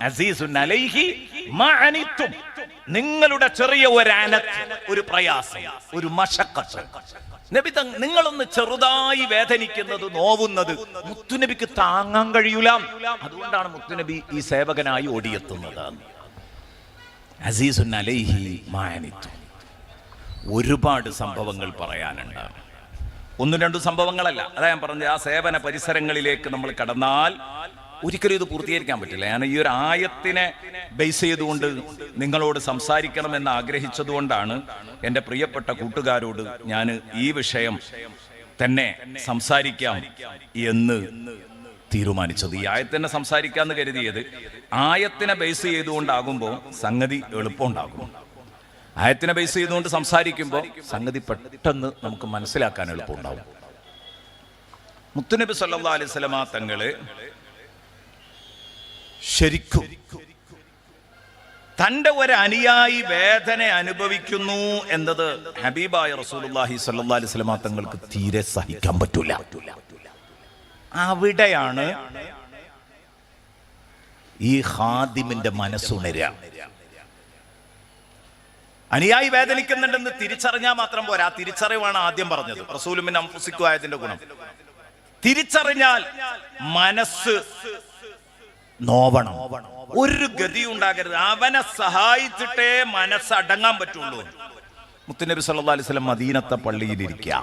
അസീസുൻ അലൈഹി മാ അനിത്തും. നിങ്ങളുടെ ചെറിയ ഒരു പ്രയാസം, ഒരു മശഖത്ത്, നബി നിങ്ങളൊന്ന് ചെറുതായി വേദനിക്കുന്നത്, നോവുന്നത് മുത്തുനബിക്ക് താങ്ങാൻ കഴിയൂല. അതുകൊണ്ടാണ് മുത്തുനബി ഈ സേവകനായി ഓടിയെത്തുന്നത്. അസീസുൻ അലൈഹി മാ അനിത്തും. ഒരുപാട് സംഭവങ്ങൾ പറയാനുണ്ട്. ഒന്നും രണ്ടും സംഭവങ്ങളല്ല. അതാ ഞാൻ പറഞ്ഞത്, ആ സേവന പരിസരങ്ങളിലേക്ക് നമ്മൾ കടന്നാൽ ഒരിക്കലും ഇത് പൂർത്തീകരിക്കാൻ പറ്റില്ല. ഞാൻ ഈ ഒരു ആയത്തിനെ ബേസ് ചെയ്തുകൊണ്ട് നിങ്ങളോട് സംസാരിക്കണമെന്ന് ആഗ്രഹിച്ചതുകൊണ്ടാണ് എൻ്റെ പ്രിയപ്പെട്ട കൂട്ടുകാരോട് ഞാൻ ഈ വിഷയം തന്നെ സംസാരിക്കാം എന്ന് തീരുമാനിച്ചത്. ഈ ആയത്തിനെ സംസാരിക്കാമെന്ന് കരുതിയത് ആയത്തിനെ ബേസ് ചെയ്തുകൊണ്ടാകുമ്പോൾ സംഗതി എളുപ്പമുണ്ടാകും. ആയത്തിനെ ബേസ് ചെയ്തുകൊണ്ട് സംസാരിക്കുമ്പോൾ സംഗതി പെട്ടെന്ന് നമുക്ക് മനസ്സിലാക്കാൻ എളുപ്പമുണ്ടാവും. മുത്തുനബി സല്ലല്ലാഹു അലൈഹി വസല്ലമ തങ്ങള് ശരിക്കും തന്റെ ഒരു അനുയായി വേദന അനുഭവിക്കുന്നു എന്നത് ഹബീബായ റസൂലുള്ളാഹി സ്വല്ലല്ലാഹു അലൈഹി വസല്ലമ തങ്ങൾക്ക് തീരെ സഹിക്കാൻ പറ്റൂല. അവിടെയാണ് ഈ ഖാദിമിന്റെ മനസ്സുണരുക. അനുയായി വേദനിക്കുന്നുണ്ടെന്ന് തിരിച്ചറിഞ്ഞാൽ മാത്രം പോരാ. തിരിച്ചറിവാണ് ആദ്യം പറഞ്ഞത്. റസൂലും മിൻ അൻഫുസിക്കും ആയതിന്റെ ഗുണം തിരിച്ചറിഞ്ഞാൽ മനസ്സ് നോവണം. ഒരു ഗതി ഉണ്ടാകരുത്. അവനെ സഹായിച്ചിട്ടേ മനസ്സടങ്ങാൻ പറ്റുള്ളൂ. മുത്തുനബി സല്ലല്ലാഹു അലൈഹി വസല്ലം മദീനത്തെ പള്ളിയിലിരിക്കുക.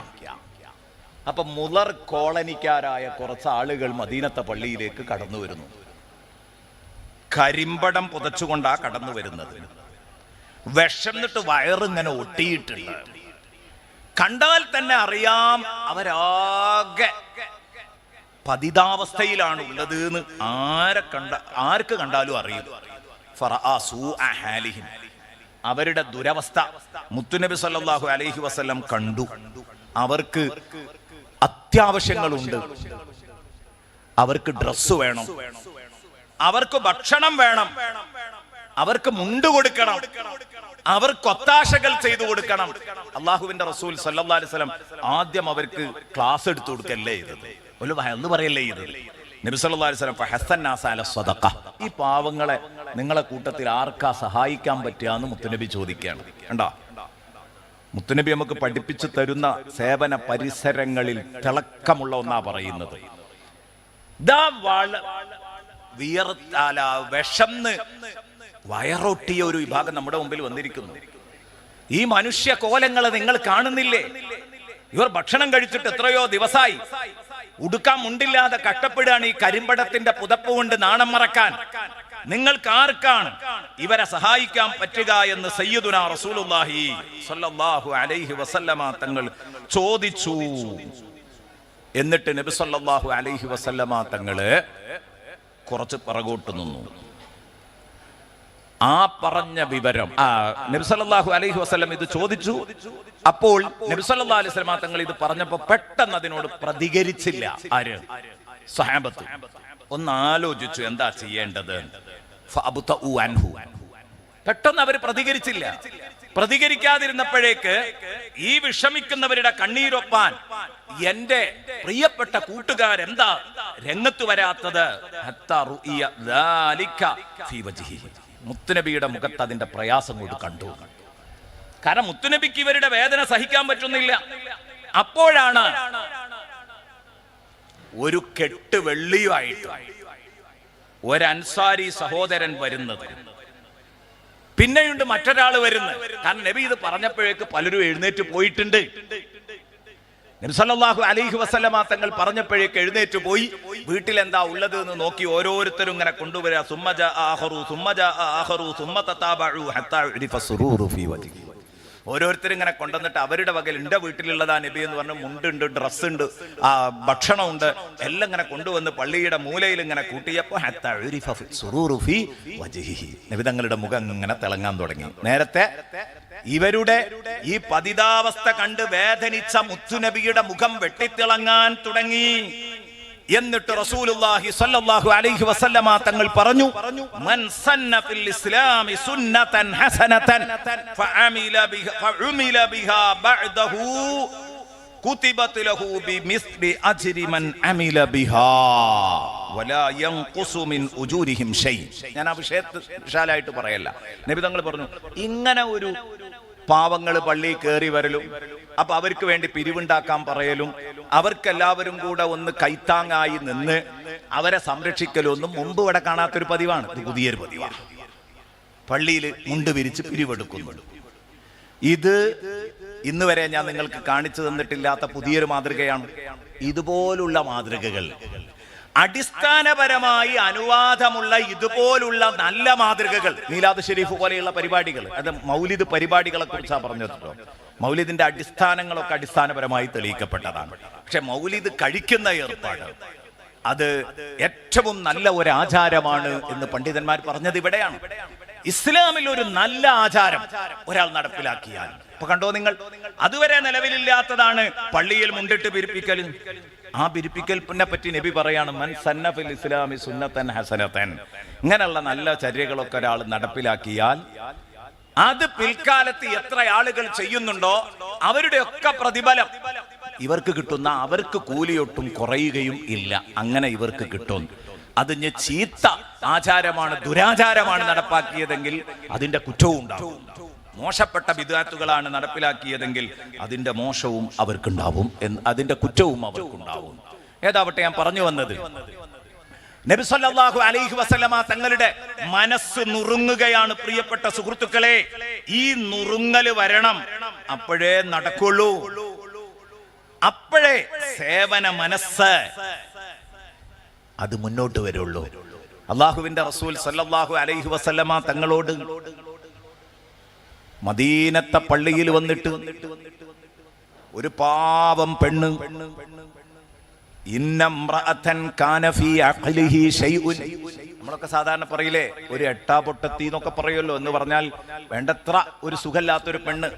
അപ്പൊ മുളർ കോളനിക്കാരായ കുറച്ച് ആളുകൾ മദീനത്തെ പള്ളിയിലേക്ക് കടന്നു വരുന്നു. കരിമ്പടം പുതച്ചുകൊണ്ടാ കടന്നു വരുന്നത്. വിശന്നിട്ട് വയറിങ്ങനെ ഒട്ടിയിട്ടുണ്ട്. കണ്ടാൽ തന്നെ അറിയാം അവരാകെ പതിതാവസ്ഥയിലാണ് ഉള്ളത് എന്ന് ആർക്ക് കണ്ടാലും അറിയും. അവരുടെ ദുരവസ്ഥ മുത്തുനബി സല്ലല്ലാഹു അലൈഹി വസല്ലം കണ്ടു. അവർക്ക് അത്യാവശ്യങ്ങളുണ്ട്. അവർക്ക് ഡ്രസ്സ് വേണം, അവർക്ക് ഭക്ഷണം വേണം, അവർക്ക് മുണ്ട് കൊടുക്കണം, അവർക്ക് ഒത്താശകൾ ചെയ്തു കൊടുക്കണം. അള്ളാഹുവിന്റെ റസൂൽ സല്ലല്ലാഹു അലൈഹി വസല്ലം ആദ്യം അവർക്ക് ക്ലാസ് എടുത്തു കൊടുക്കല്ലേ ചെയ്തത്, ഒന്ന് പറയല്ലേ ചെയ്തത്. നബി സല്ലല്ലാഹു അലൈഹി വസല്ലം ഫഹസ്സന്നാസ അല സ്വദഖ, ഈ പാവങ്ങളെ നിങ്ങളെ കൂട്ടത്തിൽ ആർക്കാ സഹായിക്കാൻ പറ്റുകയെന്ന് മുത്തുനബി ചോദിക്കുകയാണ്. കണ്ടോ, മുത്തുനബി നമുക്ക് പഠിപ്പിച്ചു തരുന്ന സേവന പരിസരങ്ങളിൽ തിളക്കമുള്ള ഒന്നാ പറയുന്നത്. വിഷന്ന് വയറൊട്ടിയ ഒരു വിഭാഗം നമ്മുടെ മുമ്പിൽ വന്നിരിക്കുന്നു. ഈ മനുഷ്യ കോലങ്ങളെ നിങ്ങൾ കാണുന്നില്ലേ? ഇവർ ഭക്ഷണം കഴിച്ചിട്ട് എത്രയോ ദിവസമായി, ഉടുക്കാൻ മുണ്ടില്ലാതെ കഷ്ടപ്പെടുകയാണ്. ഈ കരിമ്പടത്തിന്റെ പുതപ്പ് കൊണ്ട് നാണം മറക്കാൻ നിങ്ങൾക്ക് ആർക്കാണ് ഇവരെ സഹായിക്കാൻ പറ്റുക എന്ന് സയ്യിദുനാ റസൂലുള്ളാഹി സ്വല്ലല്ലാഹു അലൈഹി വസല്ലമ തങ്ങൾ ചോദിച്ചു. എന്നിട്ട് നബി സല്ലല്ലാഹു അലൈഹി വസല്ലമ തങ്ങള് കുറച്ച് പിറകോട്ട് നിന്നു. ആ പറഞ്ഞ വിവരം നബി സല്ലല്ലാഹു അലൈഹി വസല്ലം ഇത് ചോദിച്ചു. അപ്പോൾ നബി സല്ലല്ലാഹു അലൈഹി വസല്ലം തങ്ങൾ ഇത് പറഞ്ഞപ്പോൾ പെട്ടെന്ന് അതിനോട് പ്രതികരിച്ചില്ല. ആര്? സ്വഹാബത്ത്. ഒന്ന് ആലോചിച്ചു എന്താ ചെയ്യേണ്ടത്. ഫഅബ്തഉ അൻഹു. പെട്ടെന്ന് അവർ പ്രതികരിച്ചില്ല. പ്രതികരിക്കാതിരുന്നപ്പോഴേക്ക് ഈ വിഷമിക്കുന്നവരുടെ കണ്ണീരൊപ്പാൻ എന്റെ പ്രിയപ്പെട്ട കൂട്ടുകാരെന്താ രംഗത്ത് വരാത്തത്? മുത്തുനബിയുടെ മുഖത്ത് അതിന്റെ പ്രയാസം കൊണ്ട് കണ്ടു. കാരണം മുത്തുനബിക്ക് ഇവരുടെ വേദന സഹിക്കാൻ പറ്റുന്നില്ല. അപ്പോഴാണ് ഒരു കെട്ട് വെള്ളിയുമായിട്ട് ഒരു അൻസാരി സഹോദരൻ വരുന്നത്. പിന്നെയുണ്ട് മറ്റൊരാൾ വരുന്നത്. കാരണം നബി ഇത് പറഞ്ഞപ്പോഴേക്ക് പലരും എഴുന്നേറ്റ് പോയിട്ടുണ്ട്. നബി സല്ലല്ലാഹു അലൈഹി വസല്ലമ തങ്ങൾ പറഞ്ഞപ്പോഴേക്ക് എഴുന്നേറ്റ് പോയി വീട്ടിൽ എന്താ ഉള്ളത് എന്ന് നോക്കി ഓരോരുത്തരും ഇങ്ങനെ കൊണ്ടുവരിക. സുമ്മ ജാഅ ആഖറു സുമ്മ തതാബഉ ഹത്താ ഉരിഫ സുറൂറു ഫീ വജ്ഹി. ഓരോരുത്തരും ഇങ്ങനെ കൊണ്ടുവന്നിട്ട് അവരുടെ വകയിൽ എന്റെ വീട്ടിലുള്ളതാ നബി എന്ന് പറഞ്ഞ് മുണ്ടുണ്ട്, ഡ്രസ്സ് ഉണ്ട്, ഭക്ഷണമുണ്ട്, എല്ലാം ഇങ്ങനെ കൊണ്ടുവന്ന് പള്ളിയുടെ മൂലയിൽ ഇങ്ങനെ കൂട്ടിയപ്പോ ഹത്താ ഉരിഫ സുറൂറു ഫീ വജ്ഹി. നബി തങ്ങളുടെ മുഖം ഇങ്ങനെ തിളങ്ങാൻ തുടങ്ങി. നേരത്തെ ഇവരുടെ ഈ പതിതാവസ്ഥ കണ്ട് വേദനിച്ച മുത്തുനബിയുടെ മുഖം വെട്ടിത്തിളങ്ങാൻ തുടങ്ങി. എന്നിട്ട് റസൂലുള്ളാഹി സ്വല്ലല്ലാഹു അലൈഹി വസല്ലമ തങ്ങൾ പറഞ്ഞു, മൻ സന്ന ഫിൽ ഇസ്ലാമി സുന്നതൻ ഹസനതൻ ഫഅമില ബിഹാ ബഅദഹു കുതിബത് ലഹു ബിമിസ്ലി അജ്രി മൻ അമില ബിഹാ വലാ യൻഖുസു മിൻ ഉജൂരിഹിം ഷൈ. ഞാൻ ആ വിഷയത്തെ വിശാലമായിട്ട് പറയല്ല. നബി തങ്ങൾ പറഞ്ഞു, ഇങ്ങനെ ഒരു പാവങ്ങൾ പള്ളിയിൽ കയറി വരലും, അപ്പൊ അവർക്ക് വേണ്ടി പിരിവുണ്ടാക്കാൻ പറയലും, അവർക്കെല്ലാവരും കൂടെ ഒന്ന് കൈത്താങ്ങായി നിന്ന് അവരെ സംരക്ഷിക്കലും ഒന്നും മുമ്പ് ഇവിടെ കാണാത്തൊരു പതിവാണ്. ഇത് പുതിയൊരു പതിവാണ്. പള്ളിയിൽ മുണ്ട് വിരിച്ച് പിരിവെടുക്കുന്നു. ഇത് ഇന്ന് വരെ ഞാൻ നിങ്ങൾക്ക് കാണിച്ചു തന്നിട്ടില്ലാത്ത പുതിയൊരു മാതൃകയാണ്. ഇതുപോലുള്ള മാതൃകകൾ, അടിസ്ഥാനപരമായി അനുവാദമുള്ള ഇതുപോലുള്ള നല്ല മാതൃകകൾ, മീലാദ് ഷരീഫ് പോലെയുള്ള പരിപാടികൾ, അത് മൗലിദ് പരിപാടികളെ കുറിച്ചാണ് പറഞ്ഞത്. മൗലിദിന്റെ അടിസ്ഥാനങ്ങളൊക്കെ അടിസ്ഥാനപരമായി തെളിയിക്കപ്പെട്ടതാണ്. പക്ഷെ മൗലിദ് കഴിക്കുന്ന ഏർപ്പാട് അത് ഏറ്റവും നല്ല ഒരു ആചാരമാണ് എന്ന് പണ്ഡിതന്മാർ പറഞ്ഞത് ഇവിടെയാണ്. ഇസ്ലാമിൽ ഒരു നല്ല ആചാരം ഒരാൾ നടപ്പിലാക്കിയാൽ, ഇപ്പൊ കണ്ടോ നിങ്ങൾ, അതുവരെ നിലവിലില്ലാത്തതാണ് പള്ളിയിൽ മുണ്ടിട്ട് പിരിപ്പിക്കൽ. ആ പിരിപ്പിക്കലിനെ പറ്റി നബി പറയാണ്, മൻ സന്ന ഫിൽ ഇസ്ലാമി സുന്നതൻ ഹസനതൻ. ഇങ്ങനെയുള്ള നല്ല ചര്യകളൊക്കെ ഒരാൾ നടപ്പിലാക്കിയാൽ അത് പിൽക്കാലത്ത് എത്ര ആളുകൾ ചെയ്യുന്നുണ്ടോ അവരുടെ ഒക്കെ പ്രതിഫലം ഇവർക്ക് കിട്ടുന്ന, അവർക്ക് കൂലിയൊട്ടും കുറയുകയും ഇല്ല. അങ്ങനെ ഇവർക്ക് കിട്ടും. അതിന് ചീത്ത ആചാരമാണ്, ദുരാചാരമാണ് നടപ്പാക്കിയതെങ്കിൽ അതിന്റെ കുറ്റവും ഉണ്ടാവും. മോശപ്പെട്ട ബിദ്അത്തുകളാണ് നടപ്പിലാക്കിയതെങ്കിൽ അതിന്റെ മോശവും അവർക്കുണ്ടാവും, അതിന്റെ കുറ്റവും അവർക്കുണ്ടാവും. ഏതാവട്ടെ, ഞാൻ പറഞ്ഞു വന്നത്, നബി സല്ലല്ലാഹു അലൈഹി വസല്ലമ തങ്ങളുടെ മനസ്സ് നുറുങ്ങുകയാണ്. പ്രിയപ്പെട്ട സുഹൃത്തുക്കളെ, ഈ നുറുങ്ങല് വരണം, അപ്പോഴേ നടക്കുള്ളൂ, അപ്പോഴേ സേവന മനസ്സ് അത് മുന്നോട്ട് വരുള്ളൂ. അള്ളാഹുവിന്റെ റസൂൽ സല്ലല്ലാഹു അലൈഹി വസല്ലമ തങ്ങളോട് മദീനത്തെ പള്ളിയിൽ വന്നിട്ട് ഒരു പാവം പെണ്ണ്, നമ്മളൊക്കെ സാധാരണ പറയില്ലേ, ഒരു എട്ടാ പൊട്ടത്തി എന്നൊക്കെ പറയുമല്ലോ, എന്ന് പറഞ്ഞാൽ വേണ്ടത്ര ഒരു സുഖമില്ലാത്തൊരു പെണ്ണ്,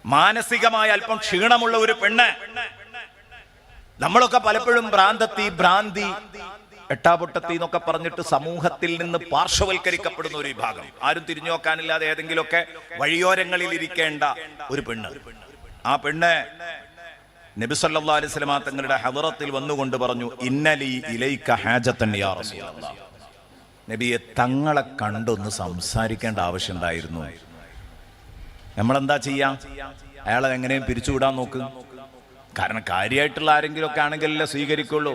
മാനസികമായ അല്പം ക്ഷീണമുള്ള ഒരു പെണ്ണ്. നമ്മളൊക്കെ പലപ്പോഴും ഭ്രാന്തി, എട്ടാപൊട്ടത്തി എന്നൊക്കെ പറഞ്ഞിട്ട് സമൂഹത്തിൽ നിന്ന് പാർശ്വവൽക്കരിക്കപ്പെടുന്ന ഒരു വിഭാഗം, ആരും തിരിഞ്ഞു നോക്കാനില്ലാതെ ഏതെങ്കിലുമൊക്കെ വഴിയോരങ്ങളിൽ ഇരിക്കേണ്ട ഒരു പെണ്ണ്. ആ പെണ്ണ് നബി സല്ലല്ലാഹു അലൈഹി വസല്ലം തങ്ങളുടെ ഹദറത്തിൽ വന്നുകൊണ്ട് പറഞ്ഞു, ഇന്നലി ഇലൈക ഹാജതൻ യാ റസൂലല്ലാഹ്. നബിയെ, തങ്ങളെ കണ്ടൊന്ന് സംസാരിക്കേണ്ട ആവശ്യമുണ്ടായിരുന്നു. നമ്മളെന്താ ചെയ്യാ? അയാളെ എങ്ങനെയും പിരിച്ചുവിടാൻ നോക്ക്. കാരണം കാര്യമായിട്ടുള്ള ആരെങ്കിലും ഒക്കെ ആണെങ്കിലല്ലേ സ്വീകരിക്കുള്ളൂ.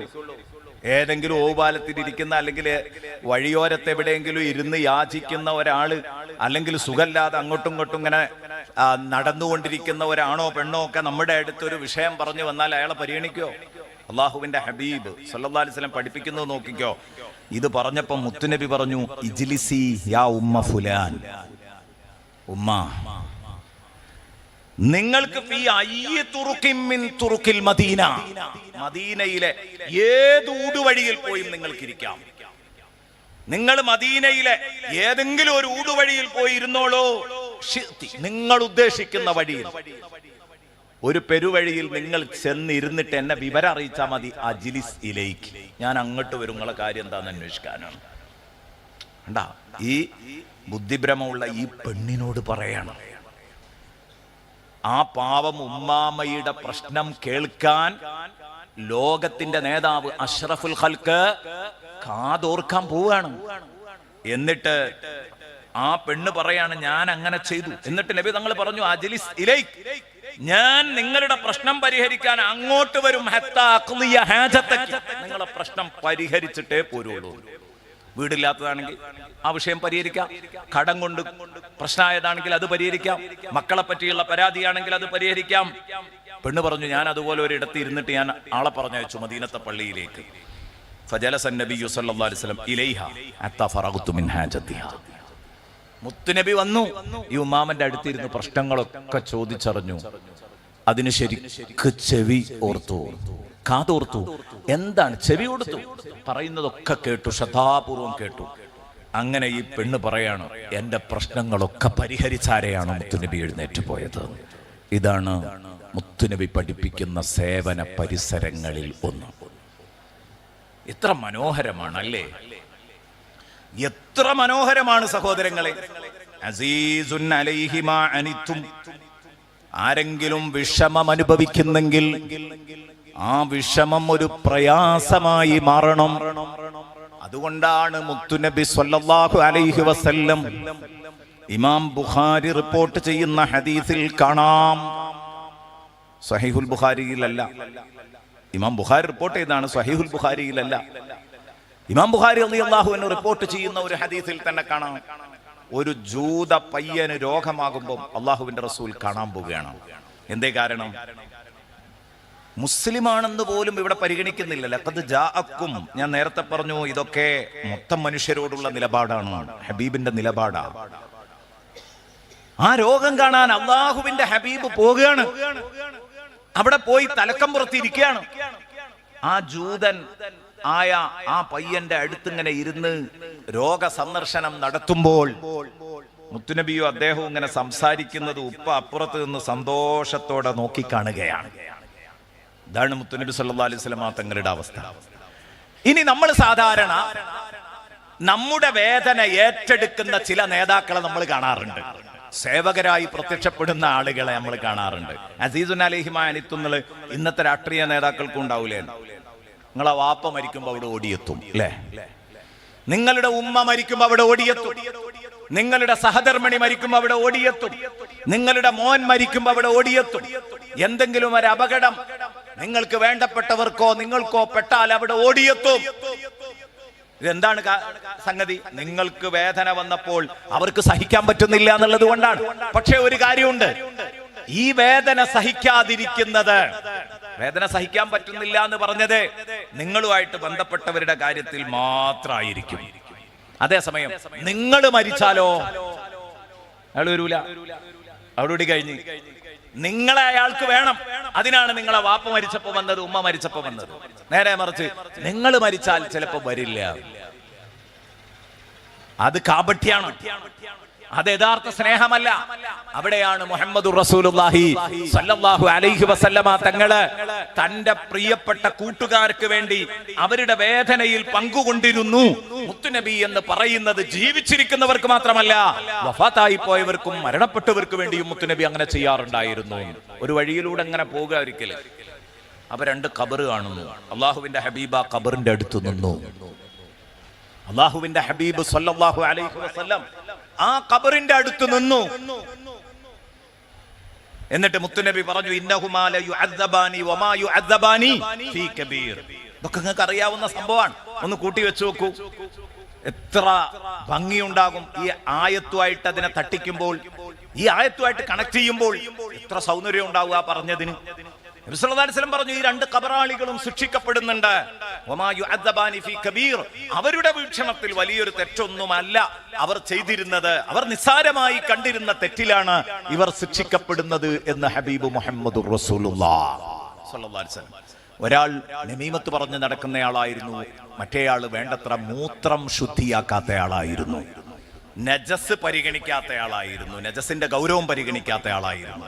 ഏതെങ്കിലും ഓപാലത്തിൽ ഇരിക്കുന്ന, അല്ലെങ്കിൽ വഴിയോരത്ത് എവിടെയെങ്കിലും ഇരുന്ന് യാചിക്കുന്ന ഒരാള്, അല്ലെങ്കിൽ സുഖമില്ലാതെ അങ്ങോട്ടും ഇങ്ങോട്ടും ഇങ്ങനെ നടന്നുകൊണ്ടിരിക്കുന്ന ഒരാണോ പെണ്ണോ ഒക്കെ നമ്മുടെ അടുത്തൊരു വിഷയം പറഞ്ഞു വന്നാൽ അയാളെ പരിഗണിക്കോ? അള്ളാഹുവിന്റെ ഹബീബ് സല്ലല്ലാഹു അലൈഹി വസല്ലം പഠിപ്പിക്കുന്നത് നോക്കിക്കോ. ഇത് പറഞ്ഞപ്പോൾ മുത്തുനബി പറഞ്ഞു, ഇജ്ലിസി യാ ഉമ്മ ഫുലാൻ, ഉമ്മ നിങ്ങൾക്ക് ഫീ അയ്യി തുറുക്കിൻ മിൻ തുറുക്കിൽ മദീന, മദീനയിലെ ഏത് ഊടുവഴിയിൽ പോയും നിങ്ങൾക്ക് ഇരിക്കാം. നിങ്ങൾ മദീനയിലെ ഏതെങ്കിലും ഒരു ഊടുവഴിയിൽ പോയി ഇരുന്നോളൂ. നിങ്ങൾ ഉദ്ദേശിക്കുന്ന വഴിയിൽ, ഒരു പെരുവഴിയിൽ നിങ്ങൾ ചെന്നിരുന്നിട്ട് എന്നെ വിവരം അറിയിച്ചാൽ മതി. അജ്ലിസ് ഇലൈക്ക്, ഞാൻ അങ്ങോട്ട് വരും, നിങ്ങളെ കാര്യം എന്താന്ന് അന്വേഷിക്കാനാണ്. കണ്ടാ, ഈ ബുദ്ധിഭ്രമമുള്ള ഈ പെണ്ണിനോട് പറയണം. ആ പാവം ഉമ്മാമയുടെ പ്രശ്നം കേൾക്കാൻ ലോകത്തിന്റെ നേതാവ് അഷ്റഫുൽ ഖൽക്ക് കാതോർക്കാൻ പോവുകയാണ്. എന്നിട്ട് ആ പെണ്ണ് പറയാണ്, ഞാൻ അങ്ങനെ ചെയ്തു. എന്നിട്ട് നബി തങ്ങൾ പറഞ്ഞു, അജ്ലിസ് ഇലൈക്, ഞാൻ നിങ്ങളുടെ പ്രശ്നം പരിഹരിക്കാൻ അങ്ങോട്ട് വരും. നിങ്ങളെ പ്രശ്നം പരിഹരിച്ചിട്ടേ പോരുള്ളൂ. വീടില്ലാത്തതാണെങ്കിൽ ആ വിഷയം പരിഹരിക്കാം, കടം കൊണ്ട് പ്രശ്നമായതാണെങ്കിൽ അത് പരിഹരിക്കാം, മക്കളെ പറ്റിയുള്ള പരാതിയാണെങ്കിൽ അത് പരിഹരിക്കാം. പെണ്ണ് പറഞ്ഞു, ഞാൻ അതുപോലെ ഒരിടത്ത് ഇരുന്നിട്ട് ഞാൻ ആളെ പറഞ്ഞയച്ചു മദീനത്തെ പള്ളിയിലേക്ക്. ഫജലസൻ നബിയ്യു സല്ലല്ലാഹു അലൈഹി വസല്ലം ഇലൈഹ ഹത്താ ഫറഗ്തു മിൻ ഹാജതിഹാ. മുത്തുനബി വന്നു, ഈ ഉമ്മാമന്റെ അടുത്തിരുന്ന് പ്രശ്നങ്ങളൊക്കെ ചോദിച്ചറിഞ്ഞു. അതിന് ശരിക്ക് ചെവി ഓർത്തു, കാതോർത്തു. എന്താണ്? ചെവി കൊടുത്തു, പറയുന്നതൊക്കെ കേട്ടു, ശ്രദ്ധാപൂർവം കേട്ടു. അങ്ങനെ ഈ പെണ്ണ് പറയാണ്, എന്റെ പ്രശ്നങ്ങളൊക്കെ പരിഹരിച്ചാരെയാണ് മുത്തുനബി എഴുന്നേറ്റ് പോയത്. ഇതാണ് മുത്തുനബി പഠിപ്പിക്കുന്ന സേവന പരിസരങ്ങളിൽ ഒന്ന്. എത്ര മനോഹരമാണ് അല്ലേ? എത്ര മനോഹരമാണ് സഹോദരങ്ങളെ. അസീസുൻ അലൈഹി മാ അനിത്തും, ആരെങ്കിലും വിഷമം അനുഭവിക്കുന്നെങ്കിൽ ആ വിഷമം ഒരു പ്രയാസമായി മാറണം. അതുകൊണ്ടാണ് മുത്തുനബി സ്വല്ലല്ലാഹു അലൈഹി വസല്ലം ഇമാം ബുഖാരി റിപ്പോർട്ട് ചെയ്യുന്ന ഹദീസിൽ കാണാം, സ്വഹീഹുൽ ബുഖാരിയിലല്ല, ഇമാം ബുഖാരി റിപ്പോർട്ട് ചെയ്താണ്, സ്വഹീഹുൽ ബുഖാരിയിലല്ല. ഇമാം ബുഖാരി റളിയല്ലാഹു അൻഹു റിപ്പോർട്ട് ചെയ്യുന്ന ഒരു ഹദീസിൽ തന്നെ കാണാം, ഒരു ജൂത പയ്യന് രോഗമാകുമ്പോൾ അള്ളാഹുവിന്റെ റസൂൽ കാണാൻ പോവുകയാണ്. എന്തേ കാരണം? മുസ്ലിമാണെന്ന് പോലും ഇവിടെ പരിഗണിക്കുന്നില്ല. ലഖദ് ജാഅക്കും, ഞാൻ നേരത്തെ പറഞ്ഞു, ഇതൊക്കെ മൊത്തം മനുഷ്യരോടുള്ള നിലപാടാണ്, ഹബീബിന്റെ നിലപാടാണ്. ആ രോഗം കാണാൻ അള്ളാഹുവിന്റെ ഹബീബ് പോവുകയാണ്. അവിടെ പോയി തലക്കം പുറത്തിരിക്കുകയാണ്. ആ ജൂതൻ ആയ ആ പയ്യന്റെ അടുത്തിങ്ങനെ ഇരുന്ന് രോഗ സന്ദർശനം നടത്തുമ്പോൾ മുത്തുനബിയോ അദ്ദേഹവും ഇങ്ങനെ സംസാരിക്കുന്നത് ഉപ്പ അപ്പുറത്ത് നിന്ന് സന്തോഷത്തോടെ നോക്കിക്കാണുകയാണ്. ഇതാണ് മുത്തുനബി സല്ലല്ലാഹു അലൈഹി വസല്ലം തങ്ങളുടെ അവസ്ഥ. ഇനി നമ്മൾ സാധാരണ നമ്മുടെ വേദന ഏറ്റെടുക്കുന്ന ചില നേതാക്കളെ നമ്മൾ കാണാറുണ്ട്, സേവകരായി പ്രത്യക്ഷപ്പെടുന്ന ആളുകളെ നമ്മൾ കാണാറുണ്ട്. അസീസുൻ അലൈഹി മാ അനിത്തുന്നത് ഇന്നത്തെ രാഷ്ട്രീയ നേതാക്കൾക്കും ഉണ്ടാവൂലേ? നിങ്ങളെ വാപ്പ മരിക്കുമ്പോ അവിടെ ഓടിയെത്തും അല്ലേ? നിങ്ങളുടെ ഉമ്മ മരിക്കുമ്പോ അവിടെ ഓടിയെത്തും. നിങ്ങളുടെ സഹധർമ്മിണി മരിക്കുമ്പോ അവിടെ ഓടിയെത്തും. നിങ്ങളുടെ മോൻ മരിക്കുമ്പോ അവിടെ ഓടിയെത്തും. എന്തെങ്കിലും ഒരു അപകടം നിങ്ങൾക്ക് വേണ്ടപ്പെട്ടവർക്കോ നിങ്ങൾക്കോ പെട്ടാൽ അവിടെ ഓടിയെത്തും. ഇതെന്താണ് സംഗതി? നിങ്ങൾക്ക് വേദന വന്നപ്പോൾ അവർക്ക് സഹിക്കാൻ പറ്റുന്നില്ല എന്നുള്ളത് കൊണ്ടാണ്. പക്ഷെ ഒരു കാര്യമുണ്ട്, ഈ വേദന സഹിക്കാതിരിക്കുന്നത്, വേദന സഹിക്കാൻ പറ്റുന്നില്ല എന്ന് പറഞ്ഞത് നിങ്ങളുമായിട്ട് ബന്ധപ്പെട്ടവരുടെ കാര്യത്തിൽ മാത്രമായിരിക്കും. അതേസമയം നിങ്ങൾ മരിച്ചാലോ അയാൾ വരൂല, അവിടെ കഴിഞ്ഞ് നിങ്ങളെ അയാൾക്ക് വേണം. അതിനാണ് നിങ്ങളെ വാപ്പ മരിച്ചപ്പോ വന്നത്, ഉമ്മ മരിച്ചപ്പോ വന്നത്. നേരെ മറിച്ച് നിങ്ങൾ മരിച്ചാൽ ചിലപ്പോ വരില്ല. അത് കാപട്യാണ്, അത് യഥാർത്ഥ സ്നേഹമല്ല. അവിടെയാണ് മുഹമ്മദുർ റസൂലുള്ളാഹി സ്വല്ലല്ലാഹു അലൈഹി വസല്ലമ തങ്ങള് തന്റെ പ്രിയപ്പെട്ട കൂട്ടുകാർക്ക് വേണ്ടി അവരുടെ വേദനയിൽ പങ്കുകൊണ്ടിരുന്നു. മുത്തുനബി എന്ന് പറയുന്നത് ജീവിച്ചിരിക്കുന്നവർക്ക് മാത്രമല്ല, വഫാത്തായി പോയവർക്കും മരണപ്പെട്ടവർക്ക് വേണ്ടിയും മുത്തുനബി അങ്ങനെ ചെയ്യാറുണ്ടായിരുന്നു. ഒരു വഴിയിലൂടെ അങ്ങനെ പോകുക ഒരിക്കലും, അവ രണ്ട് ഖബറ് കാണുന്നു. അള്ളാഹുവിന്റെ ഹബീബ് ആ ഖബറിന്റെ അടുത്ത് നിന്നു. അള്ളാഹുവിന്റെ ഹബീബ് സ്വല്ലല്ലാഹു അലൈഹി വസല്ലം ആ ഖബറിന്റെ അടുത്ത് നിന്നു. എന്നിട്ട് മുത്തുനബി പറഞ്ഞു, ഇന്നഹുമാ ല യുഅദ്ദബാനി വമാ യുഅദ്ദബാനി ഫീ കബീർ. ഇതൊക്കെ നിങ്ങൾക്ക് അറിയാവുന്ന സംഭവമാണ്. ഒന്ന് കൂട്ടി വെച്ച് നോക്കൂ, എത്ര ഭംഗിയുണ്ടാകും ഈ ആയത്തുമായിട്ട് അതിനെ തട്ടിക്കുമ്പോൾ, ഈ ആയത്തുമായിട്ട് കണക്ട് ചെയ്യുമ്പോൾ എത്ര സൗന്ദര്യം ഉണ്ടാവുക പറഞ്ഞതിന്. നബി സല്ലല്ലാഹു അലൈഹി വസല്ലം പറഞ്ഞു, ഈ രണ്ട് ഖബറാളികളും ശിക്ഷിക്കപ്പെടുന്നുണ്ട്. വമാ യുഅദ്ദബാനി ഫീ കബീർ, അവരുടെ വീക്ഷണത്തിൽ വലിയൊരു തെറ്റൊന്നുമല്ല അവർ ചെയ്തിരുന്നത്, അവർ നിസ്സാരമായി കണ്ടിരുന്ന തെറ്റിലാണ് ഇവർ ശിക്ഷിക്കപ്പെടുന്നത് എന്ന് ഹബീബ് മുഹമ്മദുർ റസൂലുള്ളാഹ് സ്വല്ലല്ലാഹു അലൈഹി വസല്ലം. ഒരാൾ നമീമത്ത് പറഞ്ഞ് നടക്കുന്നയാളായിരുന്നു, മറ്റേയാൾ വേണ്ടത്ര മൂത്രം ശുദ്ധിയാക്കാത്തയാളായിരുന്നു, നജസ് പരിഗണിക്കാത്തയാളായിരുന്നു, നജസിന്റെ ഗൗരവം പരിഗണിക്കാത്തയാളായിരുന്നു.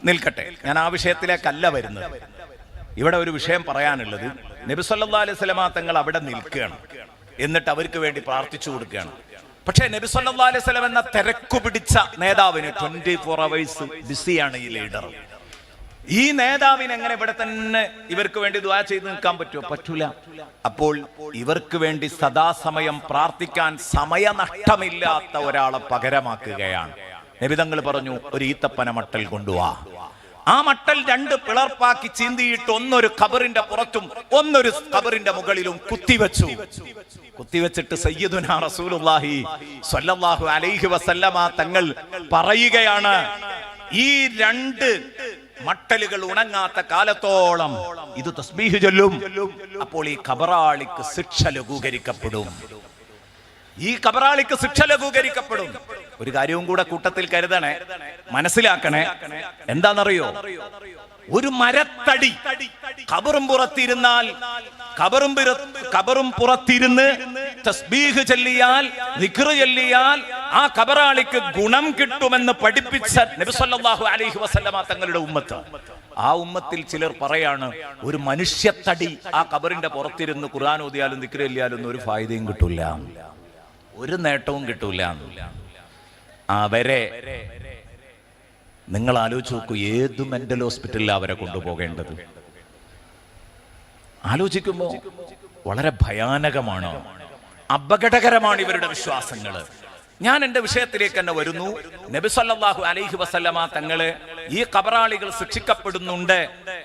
നിൽക്കട്ടെ, ഞാൻ ആ വിഷയത്തിലേക്കല്ല വരുന്നത്. ഇവിടെ ഒരു വിഷയം പറയാനുള്ളത്, നബി സല്ലല്ലാഹു അലൈഹി വസല്ലമ തങ്ങൾ അവിടെ നിൽക്കുകയാണ്, എന്നിട്ട് അവർക്ക് വേണ്ടി പ്രാർത്ഥിച്ചു കൊടുക്കുകയാണ്. പക്ഷേ നബി സല്ലല്ലാഹു അലൈഹി വസല്ലം എന്ന തിരക്കു പിടിച്ച നേതാവിന് 24 hours ബിസിയാണ് ഈ ലീഡർ. ഈ നേതാവിന് എങ്ങനെ ഇവിടെ തന്നെ ഇവർക്ക് വേണ്ടി ദുആ ചെയ്ത് നിൽക്കാൻ പറ്റുമോ? പറ്റൂല. അപ്പോൾ ഇവർക്ക് വേണ്ടി സദാസമയം പ്രാർത്ഥിക്കാൻ സമയനഷ്ടമില്ലാത്ത ഒരാളെ പകരമാക്കുകയാണ്. നബി തങ്ങൾ പറഞ്ഞു, ഒരു ഈത്തപ്പന മട്ടൽ കൊണ്ടുവാ. ആ മട്ടൽ 2 പിളർപ്പാക്കി ചീന്തിയിട്ട് ഒന്നൊരു ഖബറിന്റെ പുറത്തും ഒന്നൊരു ഖബറിന്റെ മുകളിലും കുത്തിവെച്ചിട്ട് സയ്യിദുനാ റസൂലുള്ളാഹി സ്വല്ലല്ലാഹു അലൈഹി വസല്ലമ തങ്ങൾ പറയുകയാണ്, ഈ 2 മട്ടലുകൾ ഉണങ്ങാത്ത കാലത്തോളം ഇത് തസ്ബീഹ് ചൊല്ലും, അപ്പോൾ ഈ ഖബറാളിക്ക് ശിക്ഷ ലഘൂകരിക്കപ്പെടും. ഈ ഖബറാളിക്ക് ശിക്ഷ ലഘൂകരിക്കപ്പെടും. ഒരു കാര്യവും കൂടെ കൂട്ടത്തിൽ കരുതണേ, മനസ്സിലാക്കണേ. എന്താണെന്നറിയോ? ഒരു മരത്തടി ഖബറും പുറത്തിരുന്നാൽ, ഖബറും പുറത്തിരുന്ന് തസ്ബീഹ് ചൊല്ലിയാൽ, ദിക്ർ ചൊല്ലിയാൽ ആ ഖബറാളിക്ക് ഗുണം കിട്ടുമെന്ന് പഠിപ്പിച്ച നബി സല്ലല്ലാഹു അലൈഹി വസല്ലമ തങ്ങളുടെ ഉമ്മത്ത്. ആ ഉമ്മത്തിൽ ചിലർ പറയാണ്, ഒരു മനുഷ്യത്തടി ആ ഖബറിന്റെ പുറത്തിരുന്ന് ഖുർആൻ ഓതിയാലും ദിക്ർ ചൊല്ലിയാലും ഒരു ഫായിദയും കിട്ടൂല, ഒരു നേട്ടവും കിട്ടൂല. അവരെ നിങ്ങൾ ആലോചിച്ച് നോക്കൂ, ഏത് മെന്റൽ ഹോസ്പിറ്റലിലാണ് അവരെ കൊണ്ടുപോകേണ്ടത്? ആലോചിക്കുമ്പോൾ വളരെ ഭയാനകമാണ്, അപകടകരമാണ് ഇവരുടെ വിശ്വാസങ്ങൾ. ഞാൻ എൻ്റെ വിഷയത്തിലേക്ക് തന്നെ വരുന്നു. നബി സല്ലല്ലാഹു അലൈഹി വസല്ലമ തങ്ങളെ ഈ ഖബറാളികൾ ശിക്ഷിക്കപ്പെടുന്നുണ്ട്,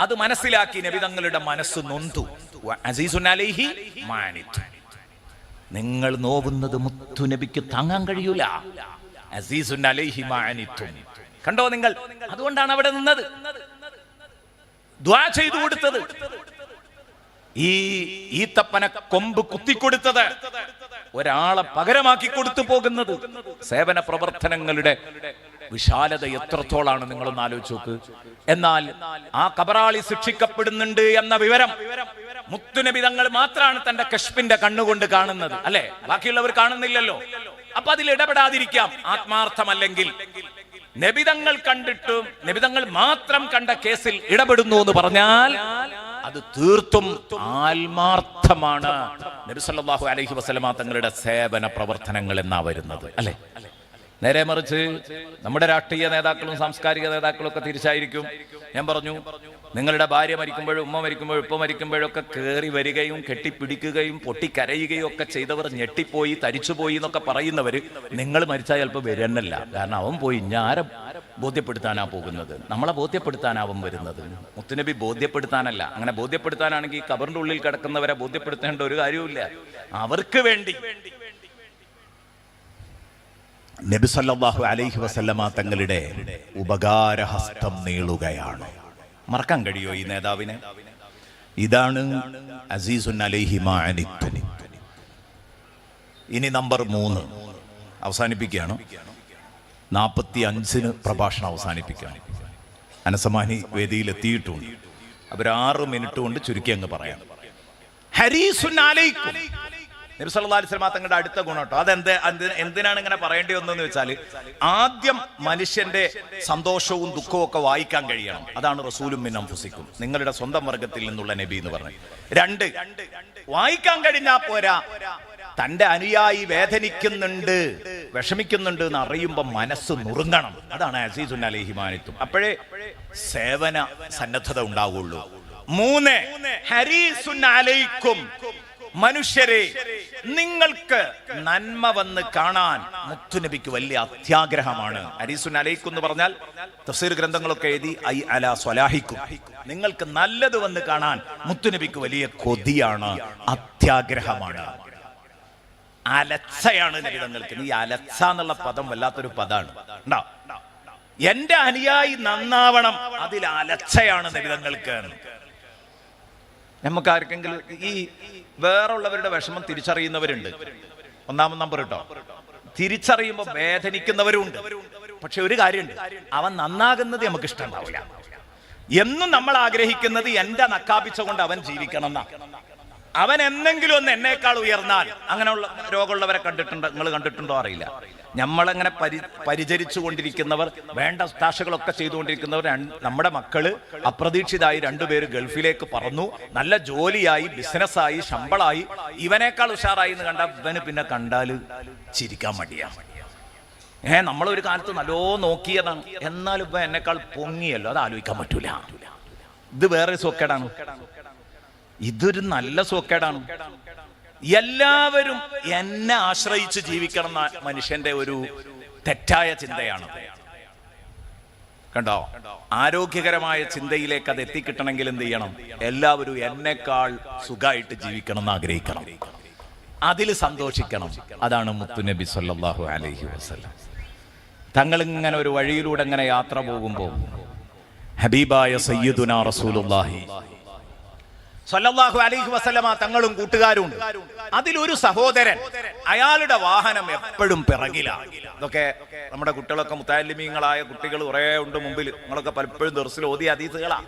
അത് മനസ്സിലാക്കി നബി തങ്ങളുടെ മനസ്സ് നൊന്തു. അസീസുൻ അലൈഹി മാ അനിത്തും, നിങ്ങൾ നോവുന്നത് മുത്തു നബിക്ക് താങ്ങാൻ കഴിയൂല. അസീസുൻ അലൈഹി മാ അനിത്തും, കണ്ടോ നിങ്ങൾ? അതുകൊണ്ടാണ് അവിടെ നിന്നത്, ദുആ ചെയ്തു കൊടുത്തത്, ഈ ഈത്തപ്പന കൊമ്പ് കുത്തിക്കൊടുത്തത്, ഒരാളെ പകരമാക്കി കൊടുത്തു പോകുന്നത്. സേവന പ്രവർത്തനങ്ങളുടെ വിശാലത എത്രത്തോളാണ് നിങ്ങളൊന്ന് ആലോചിച്ച് നോക്ക്. എന്നാൽ ആ ഖബറാളി ശിക്ഷിക്കപ്പെടുന്നുണ്ട് എന്ന വിവരം മുത്തുനബി തങ്ങൾ മാത്രമാണ് തന്റെ കശ്ഫിന്റെ കണ്ണുകൊണ്ട് കാണുന്നത്, അല്ലെ? ബാക്കിയുള്ളവർ കാണുന്നില്ലല്ലോ. അപ്പൊ അതിൽ ഇടപെടാതിരിക്കാം, ആത്മാർത്ഥമല്ലെങ്കിൽ. നബിതങ്ങൾ കണ്ടിട്ടും നബിതങ്ങൾ മാത്രം കണ്ട കേസിൽ ഇടപെടുന്നു എന്ന് പറഞ്ഞാൽ അത് തീർത്തും ആത്മാർത്ഥമാണ് നബി സല്ലല്ലാഹു അലൈഹി വസല്ലമ തങ്ങളുടെ സേവന പ്രവർത്തനങ്ങൾ എന്നാ വരുന്നത്, അല്ലെ? നേരെ മറിച്ച് നമ്മുടെ രാഷ്ട്രീയ നേതാക്കളും സാംസ്കാരിക നേതാക്കളും ഒക്കെ തിരിച്ചായിരിക്കും. ഞാൻ പറഞ്ഞു, നിങ്ങളുടെ ഭാര്യ മരിക്കുമ്പോഴും ഉമ്മ മരിക്കുമ്പോഴും ഉപ്പ മരിക്കുമ്പോഴൊക്കെ കയറി വരികയും കെട്ടിപ്പിടിക്കുകയും പൊട്ടിക്കരയുകയും ഒക്കെ ചെയ്തവർ ഞെട്ടിപ്പോയി, തരിച്ചുപോയി എന്നൊക്കെ പറയുന്നവർ നിങ്ങൾ മരിച്ചാൽ ചിലപ്പോൾ വരുന്നല്ല. കാരണം അവൻ പോയി, ഞാരെ ബോധ്യപ്പെടുത്താനാ പോകുന്നത്, നമ്മളെ ബോധ്യപ്പെടുത്താനാവും വരുന്നത്. മുത്തുനബി ബോധ്യപ്പെടുത്താനല്ല. അങ്ങനെ ബോധ്യപ്പെടുത്താനാണെങ്കിൽ ഖബറിന്റെ ഉള്ളിൽ കിടക്കുന്നവരെ ബോധ്യപ്പെടുത്തേണ്ട ഒരു കാര്യവുമില്ല. അവർക്ക് വേണ്ടി നബി സല്ലല്ലാഹു അലൈഹി വസല്ലമ തങ്ങളുടെ ഉപകാരഹസ്തം നീളുകയാണ്. മറക്കാൻ കഴിയോ ഈ നേതാവിനെ? ഇതാണ് അസീസുൻ അലൈഹി മാ അനിത്തും. ഇനി നമ്പർ 3 അവസാനിപ്പിക്കുകയാണ്. 45 പ്രഭാഷണം അവസാനിപ്പിക്കുകയാണ്. അനസമാനി വേദിയിൽ എത്തിയിട്ടുണ്ട്. അവർ 6 മിനിറ്റ് കൊണ്ട് ചുരുക്കി അങ്ങ് പറയാം. ഹരീസുൻ അലൈക്കും, നബി സല്ലല്ലാഹു അലൈഹി വസല്ലം തങ്ങളുടെ അടുത്ത ഗുണം കേട്ടോ. എന്തിനാണ് ഇങ്ങനെ പറയേണ്ടി വന്നതെന്ന് വെച്ചാൽ, ആദ്യം മനുഷ്യന്റെ സന്തോഷവും ദുഃഖവും ഒക്കെ വായിക്കാൻ കഴിയണം. അതാണ് റസൂലും മിൻ അൻഫുസിക്കും, നിങ്ങളുടെ സ്വന്തം വർഗത്തിൽ നിന്നുള്ള നബി എന്ന് പറഞ്ഞു. 2, വായിക്കാൻ കഴിഞ്ഞാ പോരാ, തന്റെ അനുയായി വേദനിക്കുന്നുണ്ട്, വിഷമിക്കുന്നുണ്ട് എന്ന് അറിയുമ്പോൾ മനസ്സ് നുറുങ്ങണം. അതാണ് അസീസുൻ അലൈഹി മാ അനിത്തും. അപ്പോഴേ സേവന സന്നദ്ധത ഉണ്ടാവുള്ളൂ. 3, ഹരീസുൻ അലൈക്കും, മനുഷ്യരെ നിങ്ങൾക്ക് നന്മ വന്ന് കാണാൻ മുത്തുനബിക്ക് വലിയ അത്യാഗ്രഹമാണ്. ഹരീസുൻ അലൈക്കും എന്ന് പറഞ്ഞാൽ തഫ്സീർ ഗ്രന്ഥങ്ങളൊക്കെ എഴുതി ഐ അലാ സ്വലാഹിക്കും, നിങ്ങൾക്ക് നല്ലത് വന്ന് കാണാൻ മുത്തുനബിക്ക് വലിയ കൊതിയാണ്, അത്യാഗ്രഹമാണ്, അലച്ചയാണ് നബി തങ്ങൾക്ക്. ഈ അലച്ച എന്നുള്ള പദം വല്ലാത്തൊരു പദമാണ്. എന്റെ അനുയായി നന്നാവണം, അതിൽ അലച്ചയാണ് നബിതങ്ങൾക്ക്. നമുക്ക് ആർക്കെങ്കിലും ഈ വേറുള്ളവരുടെ വിഷമം തിരിച്ചറിയുന്നവരുണ്ട്, ഒന്നാമത് നമ്പർ കേട്ടോ. തിരിച്ചറിയുമ്പോൾ വേദനിക്കുന്നവരുണ്ട്. പക്ഷെ ഒരു കാര്യമുണ്ട്, അവൻ നന്നാകുന്നത് നമുക്ക് ഇഷ്ടമുണ്ടാവില്ല. എന്നും നമ്മൾ ആഗ്രഹിക്കുന്നത് എന്റെ നക്കാപ്പിച്ച കൊണ്ട് അവൻ ജീവിക്കണം എന്നാ. അവൻ എന്തെങ്കിലും ഒന്ന് എന്നേക്കാൾ ഉയർന്നാൽ, അങ്ങനെയുള്ള രോഗമുള്ളവരെ കണ്ടിട്ടുണ്ടോ, നിങ്ങൾ കണ്ടിട്ടുണ്ടോ അറിയില്ല. നമ്മളങ്ങനെ പരിചരിച്ചു കൊണ്ടിരിക്കുന്നവർ, വേണ്ട താശകളൊക്കെ ചെയ്തുകൊണ്ടിരിക്കുന്നവർ, നമ്മുടെ മക്കള് അപ്രതീക്ഷിതമായി 2 പേര് ഗൾഫിലേക്ക് പറന്നു, നല്ല ജോലിയായി, ബിസിനസ്സായി, ശമ്പളമായി, ഇവനേക്കാൾ ഉഷാറായി എന്ന് കണ്ട ഇവന് പിന്നെ കണ്ടാല് ചിരിക്കാൻ മടിയാ. നമ്മളൊരു കാലത്ത് നല്ലോ നോക്കിയതാണ്, എന്നാലും ഇപ്പൊ എന്നെക്കാൾ പൊങ്ങിയല്ലോ, അത് ആലോചിക്കാൻ പറ്റൂല. ഇത് വേറെ സോക്കേടാണ്, ഇതൊരു നല്ല സോക്കേടാണ്. എല്ലാവരും എന്നെ ആശ്രയിച്ച് ജീവിക്കണം എന്ന മനുഷ്യന്റെ ഒരു തെറ്റായ ചിന്തയാണ്. കണ്ടോ, ആരോഗ്യകരമായ ചിന്തയിലേക്ക് അത് എത്തിക്കിട്ടണമെങ്കിൽ എന്ത് ചെയ്യണം? എല്ലാവരും എന്നെക്കാൾ സുഖമായിട്ട് ജീവിക്കണം എന്ന് ആഗ്രഹിക്കണം, അതിൽ സന്തോഷിക്കണം. അതാണ് മുത്തുനബി സല്ലല്ലാഹു അലൈഹി വസല്ലം. തങ്ങളിങ്ങനെ ഒരു വഴിയിലൂടെ ഇങ്ങനെ യാത്ര പോകുമ്പോൾ ഹബീബായ സയ്യിദുനാ റസൂലുള്ളാഹി സല്ലല്ലാഹു അലൈഹി വസല്ലമ തങ്ങളും കൂട്ടുകാരും ഉണ്ട്. അതിലൊരു സഹോദരൻ, അയാളുടെ വാഹനം എപ്പോഴും പിറകിലാണ്. ഇതൊക്കെ നമ്മുടെ കുട്ടികളൊക്കെ മുത്തഅല്ലിമീങ്ങളായ കുട്ടികൾ കുറേ ഉണ്ട് മുമ്പിൽ. നിങ്ങളൊക്കെ പലപ്പോഴും ദർസിൽ ഓതിയ ഹദീസുകളാ.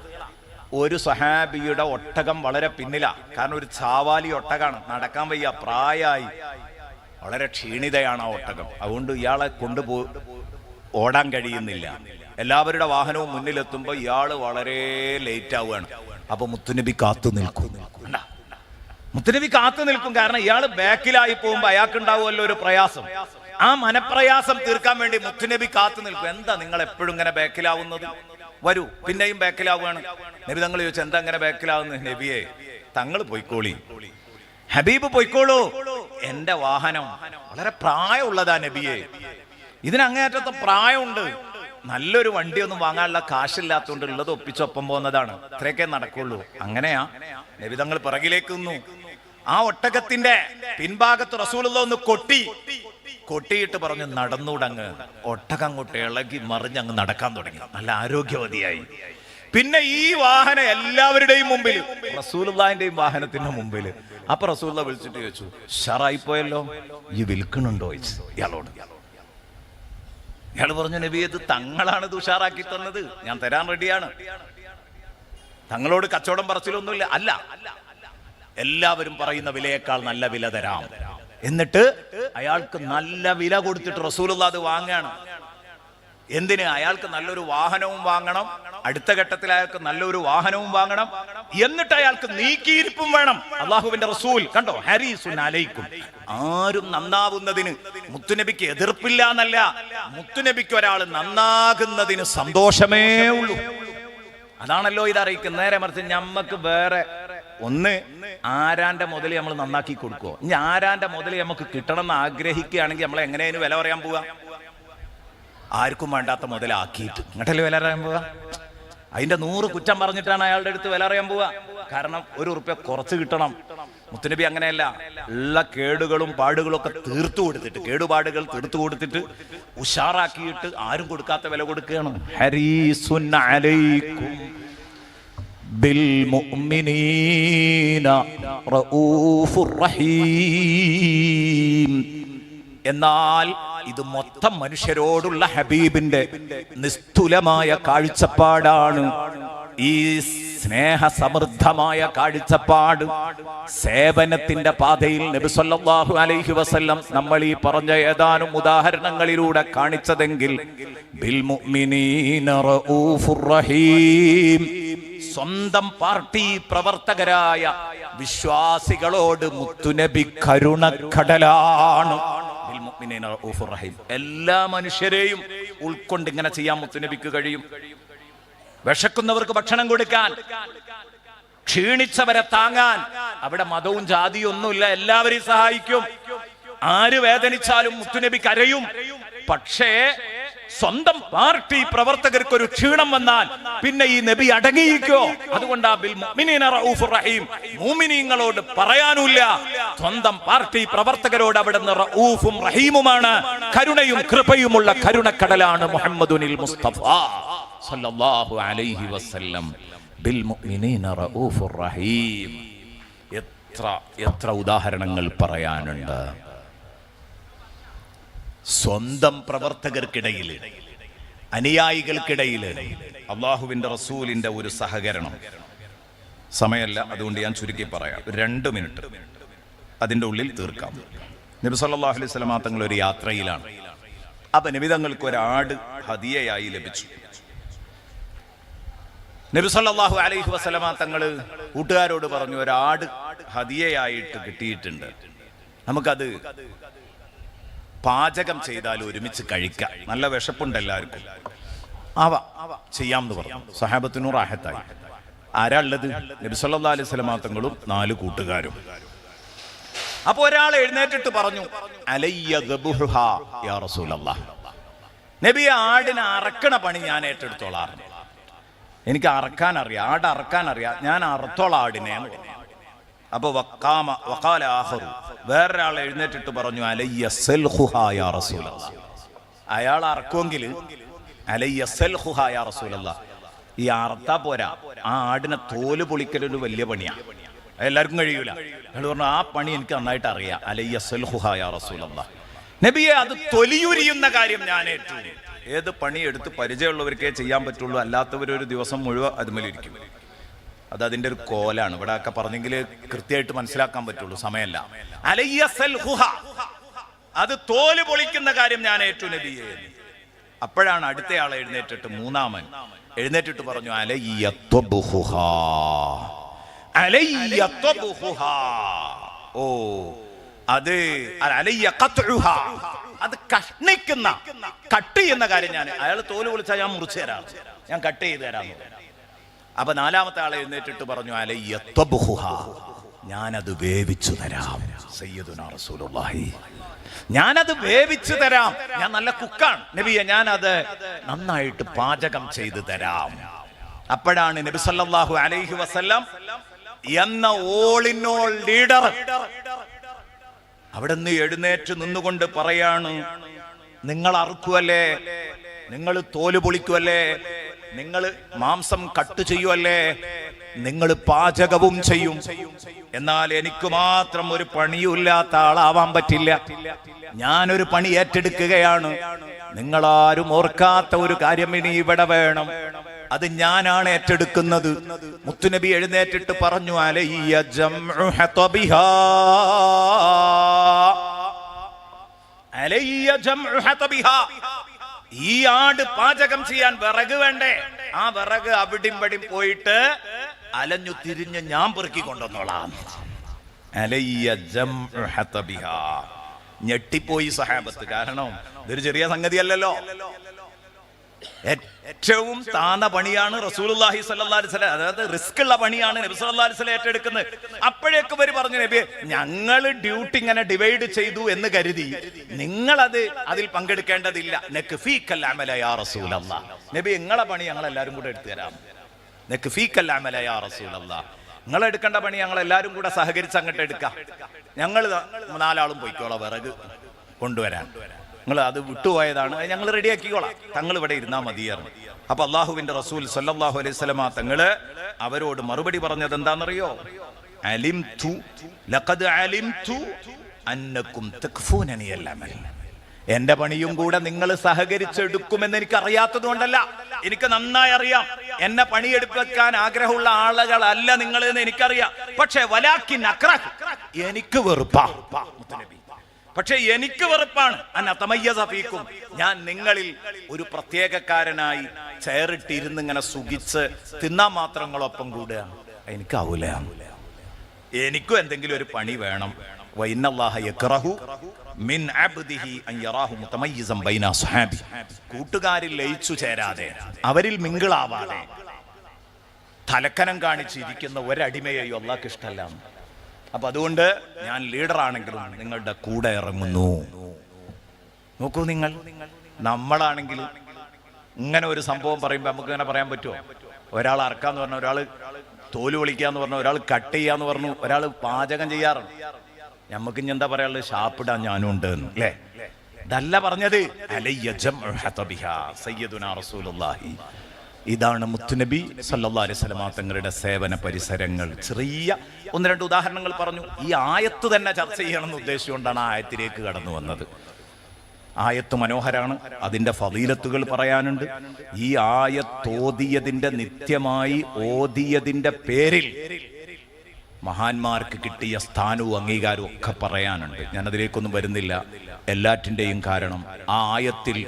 ഒരു സഹാബിയുടെ ഒട്ടകം വളരെ പിന്നിലാ. കാരണം ഒരു ചാവാലി ഒട്ടകാണ്, നടക്കാൻ വയ്യ, പ്രായമായി, വളരെ ക്ഷീണിതയാണ് ആ ഒട്ടകം. അതുകൊണ്ട് ഇയാളെ ഓടാൻ കഴിയുന്നില്ല. എല്ലാവരുടെ വാഹനവും മുന്നിലെത്തുമ്പോൾ ഇയാള് വളരെ ലേറ്റ് ആവുകയാണ്. അപ്പൊ മുത്തുനബി കാത്തു നിൽക്കും. മുത്തുനബി കാത്തു നിൽക്കും. കാരണം ഇയാൾ ബാക്കിലായി പോകുമ്പോ അയാൾക്ക് ഉണ്ടാവുമല്ലോ ഒരു പ്രയാസം. ആ മനപ്രയാസം തീർക്കാൻ വേണ്ടി മുത്തുനബി കാത്തു നിൽക്കും. എന്താ നിങ്ങൾ എപ്പോഴും ഇങ്ങനെ ബാക്കിലാവുന്നത്? വരൂ. പിന്നെയും ബാക്കിലാവുകയാണ്. നബി തങ്ങൾ ചോദിച്ചു, എന്താ അങ്ങനെ ബാക്കിലാവുന്നത്? നബിയെ, തങ്ങൾ പോയിക്കോളി, ഹബീബ് പോയിക്കോളൂ, എന്റെ വാഹനം വളരെ പ്രായമുള്ളതാ നബിയെ, ഇതിനങ്ങേറ്റത്തെ പ്രായമുണ്ട്, നല്ലൊരു വണ്ടിയൊന്നും വാങ്ങാനുള്ള കാശില്ലാത്തതുകൊണ്ട് ഉള്ളത് ഒപ്പിച്ചൊപ്പം പോകുന്നതാണ്, ഇത്രയൊക്കെ നടക്കുള്ളൂ. അങ്ങനെയാ നബി തങ്ങൾ പിറകിലേക്ക് നിന്നു. ആ ഒട്ടകത്തിന്റെ പിൻഭാഗത്ത് റസൂലുള്ളാഹി ഒന്ന് കൊട്ടിയിട്ട് പറഞ്ഞു, നടന്നൂടങ്ങ്. ഒട്ടകം അങ്ങോട്ട് ഇളകി മറിഞ്ഞങ്ങ് നടക്കാൻ തുടങ്ങി, നല്ല ആരോഗ്യവതിയായി. പിന്നെ ഈ വാഹനം എല്ലാവരുടെയും മുമ്പിൽ, റസൂലുള്ളാഹിന്റെയും വാഹനത്തിന്റെ മുമ്പിൽ. അപ്പൊ റസൂലുള്ളാഹി വിളിച്ചിട്ട് ചോദിച്ചു, ഷറായിപ്പോയല്ലോ, ഈ വിൽക്കണുണ്ടോ ഇയാളോട്. ഇയാൾ പറഞ്ഞു, നബി, ഇത് തങ്ങളാണ് ഉഷാറാക്കി തന്നത്, ഞാൻ തരാൻ റെഡിയാണ്, തങ്ങളോട് കച്ചവടം പറച്ചിലൊന്നുമില്ല. അല്ല, എല്ലാവരും പറയുന്ന വിലയേക്കാൾ നല്ല വില തരാം. എന്നിട്ട് അയാൾക്ക് നല്ല വില കൊടുത്തിട്ട് റസൂലുള്ളാഹി അത് വാങ്ങാണ്. എന്തിന്? അയാൾക്ക് നല്ലൊരു വാഹനവും വാങ്ങണം, അടുത്ത ഘട്ടത്തിൽ അയാൾക്ക് നല്ലൊരു വാഹനവും വാങ്ങണം, എന്നിട്ട് അയാൾക്ക് നീക്കിയിരിപ്പും വേണം. അള്ളാഹുവിന്റെ റസൂൽ കണ്ടോ, ഹരീസുൻ അലൈക്കും. ആരും നന്നാവുന്നതിന് മുത്തുനബിക്ക് എതിർപ്പില്ല എന്നല്ല, മുത്തുനബിക്ക് ഒരാൾ നന്നാകുന്നതിന് സന്തോഷമേ ഉള്ളൂ. അതാണല്ലോ ഇത് അറിയിക്കുന്നത്. നേരെ മറിച്ച് ഞമ്മക്ക് വേറെ ഒന്ന്, ആരാന്റെ മുതൽ നമ്മൾ നന്നാക്കി കൊടുക്കുവോ? ഇനി ആരാന്റെ മുതൽ നമുക്ക് കിട്ടണം എന്ന് ആഗ്രഹിക്കുകയാണെങ്കിൽ നമ്മൾ എങ്ങനെയാണ് വില പറയാൻ പോവാ? ആർക്കും വേണ്ടാത്ത മുതലാക്കിയിട്ട് ഇങ്ങോട്ടല്ലേ വില അറിയാൻ പോവാ? അതിന്റെ 100 കുറ്റം പറഞ്ഞിട്ടാണ് അയാളുടെ അടുത്ത് വില അറിയാൻ പോവാ. കാരണം 1 ഉറുപ്യ കുറച്ച് കിട്ടണം. മുത്തുനബി അങ്ങനെയല്ല, ഉള്ള കേടുകളും പാടുകളും ഒക്കെ തീർത്തു കൊടുത്തിട്ട്, കേടുപാടുകൾ തീർത്തു കൊടുത്തിട്ട് ഉഷാറാക്കിയിട്ട് ആരും കൊടുക്കാത്ത വില കൊടുക്കുകയാണ്. ഹരീസുൻ അലൈക്കും ബിൽ മുഅ്മിനീന റഊഫുർ റഹീം. എന്നാൽ ഇത് മൊത്തം മനുഷ്യരോടുള്ള ഹബീബിന്റെ നിസ്തുലമായ കാഴ്ചപ്പാടാണ്. ഈ സ്നേഹസമൃദ്ധമായ കാഴ്ചപ്പാട് സേവനത്തിന്റെ പാതയിൽ നബി സല്ലല്ലാഹു അലൈഹി വസല്ലം നമ്മൾ ഈ പറഞ്ഞ ഏതാനും ഉദാഹരണങ്ങളിലൂടെ കാണിച്ചതെങ്കിൽ ബിൽ മുഅ്മിനീന റഊഫുർ റഹീം, സ്വന്തം പാർട്ടി പ്രവർത്തകരായ വിശ്വാസികളോട് മുത്തുനബി കരുണക്കടലാണ്. എല്ലാ മനുഷ്യരെയും ഉൾക്കൊണ്ട് ഇങ്ങനെ ചെയ്യാൻ മുത്തുനബിക്ക് കഴിയും. വിശക്കുന്നവർക്ക് ഭക്ഷണം കൊടുക്കാൻ, ക്ഷീണിച്ചവരെ താങ്ങാൻ. അവിടെ മതവും ജാതിയും ഒന്നുമില്ല, എല്ലാവരെയും സഹായിക്കും. ആര് വേദനിച്ചാലും മുത്തുനബി കരയും. പക്ഷേ സ്വന്തം പാർട്ടി പ്രവർത്തകർക്ക് ഒരു ക്ഷീണം വന്നാൽ പിന്നെ ഈ നബി അടങ്ങിയിരിക്കോ? അതുകൊണ്ടാ ബിൽ മുഅ്മിനീന റഊഫുർ റഹീം, മുഅ്മിനീങ്ങളോട് പറയാനുമില്ല, സ്വന്തം പാർട്ടി പ്രവർത്തകരോട് അവിടുന്ന് റഊഫും റഹീമുമാണ്, കരുണയും കൃപയുമുള്ള കരുണക്കടലാണ് മുഹമ്മദുനിൽ മുസ്തഫ സല്ലല്ലാഹു അലൈഹി വസല്ലം. ബിൽ മുഅ്മിനീന റഊഫുർ റഹീം. എത്ര ഉദാഹരണങ്ങൾ പറയാനുണ്ട്. സ്വന്തം പ്രവർത്തകർക്കിടയിൽ, അനുയായികൾക്കിടയിൽ അള്ളാഹുവിന്റെ റസൂലിന്റെ ഒരു സഹകരണം. സമയമല്ല, അതുകൊണ്ട് ഞാൻ ചുരുക്കി പറയാം, 2 മിനിറ്റ് അതിൻ്റെ ഉള്ളിൽ തീർക്കാം. നബി സല്ലല്ലാഹു അലൈഹി വസല്ലം തങ്ങൾ ഒരു യാത്രയിലാണ്. അപ്പൊ നബി തങ്ങൾക്ക് ഒരാട് ഹദിയയായി ലഭിച്ചു. നബി സല്ലല്ലാഹു അലൈഹി വസല്ലം തങ്ങൾ കൂട്ടുകാരോട് പറഞ്ഞു, ഒരാട് ഹദിയയായിട്ട് കിട്ടിയിട്ടുണ്ട്, നമുക്കത് പാചകം ചെയ്താൽ ഒരുമിച്ച് കഴിക്കാം, നല്ല വിശപ്പുണ്ട് എല്ലാവർക്കും, ചെയ്യാമെന്ന് പറഞ്ഞു. സഹാബത്തിനു റാഹത്തായി. ആരാ ഉള്ളത്? നബി സല്ലല്ലാഹു അലൈഹി വസല്ലം തങ്ങളും 4 കൂട്ടുകാരും. അപ്പൊ ഒരാൾ എഴുന്നേറ്റിട്ട് പറഞ്ഞു, അലയ്യ ദബുഹുഹാ യാ റസൂലല്ലാഹ്, നബി ആടിനെ അറക്കണ പണി ഞാൻ ഏറ്റെടുത്തോളാം, എനിക്ക് അറക്കാൻ അറിയാം, ആട് അറക്കാൻ അറിയാം, ഞാൻ അറുത്തോളാം ആടിനെ. അപ്പൊ വഖാല ആഖറു, വേറൊരാൾ എഴുന്നേറ്റിട്ട് പറഞ്ഞു, അലയ്യ സൽഖുഹാ യാ റസൂലല്ലാഹ്, അയാൾ അറക്കുമെങ്കിൽ അലയ്യ സൽഖുഹാ യാ റസൂലല്ലാഹ്, ഈ അറുത്താ പോരാ, ആ ആടിനെ തോല് പൊളിക്കലൊരു വലിയ പണിയാ, എല്ലാവർക്കും കഴിയൂല. അയാൾ പറഞ്ഞു, ആ പണി എനിക്ക് നന്നായിട്ട് അറിയാം, അലയ്യ സൽഖുഹാ യാ റസൂലല്ലാഹ്, നബിയെ അത് തൊലിയുരിയുന്ന കാര്യം ഞാൻ ഏറ്റു. ഏത് പണിയെടുത്ത് പരിചയമുള്ളവർക്കേ ചെയ്യാൻ പറ്റുള്ളൂ, അല്ലാത്തവരൊരു ദിവസം മുഴുവൻ അതുമേലിരിക്കും. അത് അതിന്റെ ഒരു കോലാണ്. ഇവിടെ ഒക്കെ പറഞ്ഞെങ്കിൽ കൃത്യമായിട്ട് മനസ്സിലാക്കാൻ പറ്റുള്ളൂ, സമയമല്ല. അലയ്യ സൽഖുഹ, അത് തോല് പൊളിക്കുന്ന കാര്യം ഞാൻ ഏറ്റു നബിയെ. അപ്പോഴാണ് അടുത്തയാളെ എഴുന്നേറ്റിട്ട്, മൂന്നാമൻ എഴുന്നേറ്റിട്ട് പറഞ്ഞു, അലയ്യ ത്വബ്ഹുഹ, അലയ്യ ത്വബ്ഹുഹ, ഓ അത് അലയ്യ ഖത്ഉഹ, അത് കഷ്ണിക്കുന്ന കട്ട് ചെയ്യുന്ന കാര്യം ഞാൻ, അയാൾ തോല് പൊളിച്ചാൽ ഞാൻ മുറിച്ചു തരാം, ഞാൻ കട്ട് ചെയ്ത് തരാം. അപ്പൊ 4-മത്തെ ആളെ എഴുന്നേറ്റിട്ട് പറഞ്ഞു, അലയ്യ ത്വബ്ഹുഹ, ഞാനത് വേവിച്ചു തരാം സയ്യിദുനാ റസൂലുള്ളാഹി, ഞാനത് വേവിച്ചു തരാം, ഞാൻ നല്ല കുക്കാണ് നബിയെ, ഞാനത് നന്നായിട്ട് പാചകം ചെയ്തു തരാം. അപ്പോഴാണ് നബി സല്ലല്ലാഹു അലൈഹി വസല്ലം എന്ന ഓൾ ഇൻ ഓൾ ലീഡർ അവിടെ നിന്ന് എഴുന്നേറ്റ് നിന്നുകൊണ്ട് പറയാണ്, നിങ്ങൾ അറുക്കുവല്ലേ, നിങ്ങൾ തോല് പൊളിക്കുവല്ലേ, നിങ്ങൾ മാംസം കട്ട് ചെയ്യുവല്ലേ, നിങ്ങൾ പാചകവും ചെയ്യും, എന്നാൽ എനിക്ക് മാത്രം ഒരു പണിയുമില്ലാത്ത ആളാവാൻ പറ്റില്ല, ഞാനൊരു പണി ഏറ്റെടുക്കുകയാണ്. നിങ്ങളാരും ഓർക്കാത്ത ഒരു കാര്യം ഇനി ഇവിടെ വേണം, അത് ഞാനാണ് ഏറ്റെടുക്കുന്നത്. മുത്തുനബി എഴുന്നേറ്റിട്ട് പറഞ്ഞു, അലയ്യ ജംഉ ഹതബിഹാ, അലയ്യ ജംഉ ഹതബിഹാ, ഈ ആട് പാചകം ചെയ്യാൻ വിറക് വേണ്ടേ, ആ വിറക് അവിടെയും ഇവിടെയും പോയിട്ട് അലഞ്ഞു തിരിഞ്ഞ് ഞാൻ പെറുക്കി കൊണ്ടുവന്നോളാം. അലയ്യ ജംഉ ഹതബിഹാ. ഞെട്ടിപ്പോയി സഹാബത്ത്, കാരണം ഇതൊരു ചെറിയ സംഗതിയല്ലല്ലോ, ഏറ്റവും താന്ന പണിയാണ് റസൂലുള്ളാഹി സ്വല്ലല്ലാഹു അലൈഹി വസല്ലം, അതായത് റിസ്ക് ഉള്ള പണിയാണ് നബി സല്ലല്ലാഹു അലൈഹി വസല്ലം ഏറ്റെടുക്കുന്നത്. അപ്പോഴേക്കും ഇവർ പറഞ്ഞു, നബി ഞങ്ങൾ ഡ്യൂട്ടി ഇങ്ങനെ ഡിവൈഡ് ചെയ്തു എന്ന് കരുതി നിങ്ങളത് അതിൽ പങ്കെടുക്കേണ്ടതില്ല. നക്ഫീകൽ അമല യാ റസൂലല്ലാഹ്, നബി നിങ്ങളെ പണി ഞങ്ങൾ എല്ലാവരും കൂടെ എടുത്തു തരാം. നക്ഫീകൽ അമല യാ റസൂലല്ലാഹ്, നിങ്ങൾ എടുക്കേണ്ട പണി ഞങ്ങൾ എല്ലാവരും കൂടെ സഹകരിച്ച് അങ്ങോട്ട് എടുക്കാം, ഞങ്ങൾ 4 ആളും പോയിക്കോളാം വിറക് കൊണ്ടുവരാൻ, നിങ്ങൾ അത് വിട്ടുപോയതാണ്, ഞങ്ങൾ റെഡിയാക്കിക്കോളാം, തങ്ങൾ ഇവിടെ ഇരുന്നാ മതിയായിരുന്നു. അപ്പൊ അള്ളാഹുവിന്റെ റസൂൽ സല്ലല്ലാഹു അലൈഹി വസല്ലം തങ്ങള് അവരോട് മറുപടി പറഞ്ഞത് എന്താണെന്നറിയോ? അലിംതു ലഖദ് അലിംതു അന്നകും തക്ഫൂനനി അൽ-അമൽ, എന്റെ പണിയും കൂടെ നിങ്ങൾ സഹകരിച്ചെടുക്കുമെന്ന് എനിക്ക് അറിയാത്തത് കൊണ്ടല്ല, എനിക്ക് നന്നായി അറിയാം. എന്നെ പണിയെടുക്കാൻ ആഗ്രഹമുള്ള ആളുകളല്ല നിങ്ങൾ എന്ന് എനിക്കറിയാം. പക്ഷേ വലാകിൻ അക്റഹ്, എനിക്ക് വെറുപ്പാ മുത്തനബി, പക്ഷെ എനിക്ക് വെറുപ്പാണ്. അന്നതമയ്യസഫീക്കും, ഞാൻ നിങ്ങളിൽ ഒരു പ്രത്യേകക്കാരനായി ചെയറിട്ടിരുന്ന് ഇങ്ങനെ സുഖിച്ച് തിന്നാൻ മാത്രങ്ങളൊപ്പം കൂടുക എനിക്കാവൂല, എനിക്കും എന്തെങ്കിലും ഒരു പണി വേണം. വഇന്നല്ലാഹ യക്റഹു മിൻ അബ്ദിഹി അൻ യറാഹു മുതമയ്യിസൻ ബൈന അസ്ഹാബി, കൂട്ടുകാരിൽ ലയിച്ചു ചേരാതെ അവരിൽ മിങ്കിളാവാതെ തലക്കനം കാണിച്ചിരിക്കുന്ന ഒരടിമയെയോ അല്ലാഹുക്ക് ഇഷ്ടമല്ല. അപ്പൊ അതുകൊണ്ട് ഞാൻ ലീഡറാണെങ്കിലും നിങ്ങളുടെ കൂടെ ഇറങ്ങുന്നു. നോക്കൂ, നമ്മളാണെങ്കിലും ഇങ്ങനെ ഒരു സംഭവം പറയുമ്പോൾ നമുക്ക് ഇങ്ങനെ പറയാൻ പറ്റുമോ? ഒരാൾ അറക്കാന്ന് പറഞ്ഞു, ഒരാൾ തോല് പൊളിക്കാന്ന് പറഞ്ഞു, ഒരാൾ കട്ട് ചെയ്യാന്ന് പറഞ്ഞു, ഒരാൾ പാചകം ചെയ്യാറുണ്ട്. നമുക്ക് ഇനി എന്താ പറയാനുള്ളത്? ഷാപ്പിടാൻ ഞാനും ഉണ്ട് അല്ലേ? ഇതല്ല പറഞ്ഞത്. സയ്യിദുനാ റസൂലുള്ളാഹി. ഇതാണ് മുത്തുനബി സല്ലല്ലാഹു അലൈഹി വസല്ലം തങ്ങളുടെ സേവന പരിസരങ്ങൾ. ചെറിയ ഒന്ന് രണ്ട് ഉദാഹരണങ്ങൾ പറഞ്ഞു. ഈ ആയത്ത് തന്നെ ചർച്ച ചെയ്യണമെന്ന് ഉദ്ദേശിച്ചുകൊണ്ടാണ് ആ ആയത്തിലേക്ക് കടന്നു വന്നത്. ആയത്ത് മനോഹരാണ്, അതിൻ്റെ ഫളീലത്തുകൾ പറയാനുണ്ട്. ഈ ആയത്ത് ഓതിയതിൻ്റെ, നിത്യമായി ഓതിയതിൻ്റെ പേരിൽ മഹാന്മാർക്ക് കിട്ടിയ സ്ഥാനവും അംഗീകാരവും ഒക്കെ പറയാനുണ്ട്. ഞാനതിലേക്കൊന്നും വരുന്നില്ല. എല്ലാറ്റിൻ്റെയും കാരണം ആ ആയത്തിൽ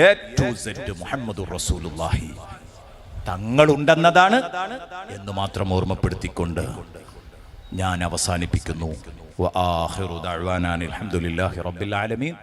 A to Z മുഹമ്മദുർ റസൂലുള്ളാഹി തങ്ങളുണ്ടെന്നതാണ് എന്ന് മാത്രം ഓർമ്മപ്പെടുത്തിക്കൊണ്ട് ഞാൻ അവസാനിപ്പിക്കുന്നു. വആഖിറു ദഅ്വാനാ അൽഹംദുലില്ലാഹി റബ്ബിൽ ആലമീൻ.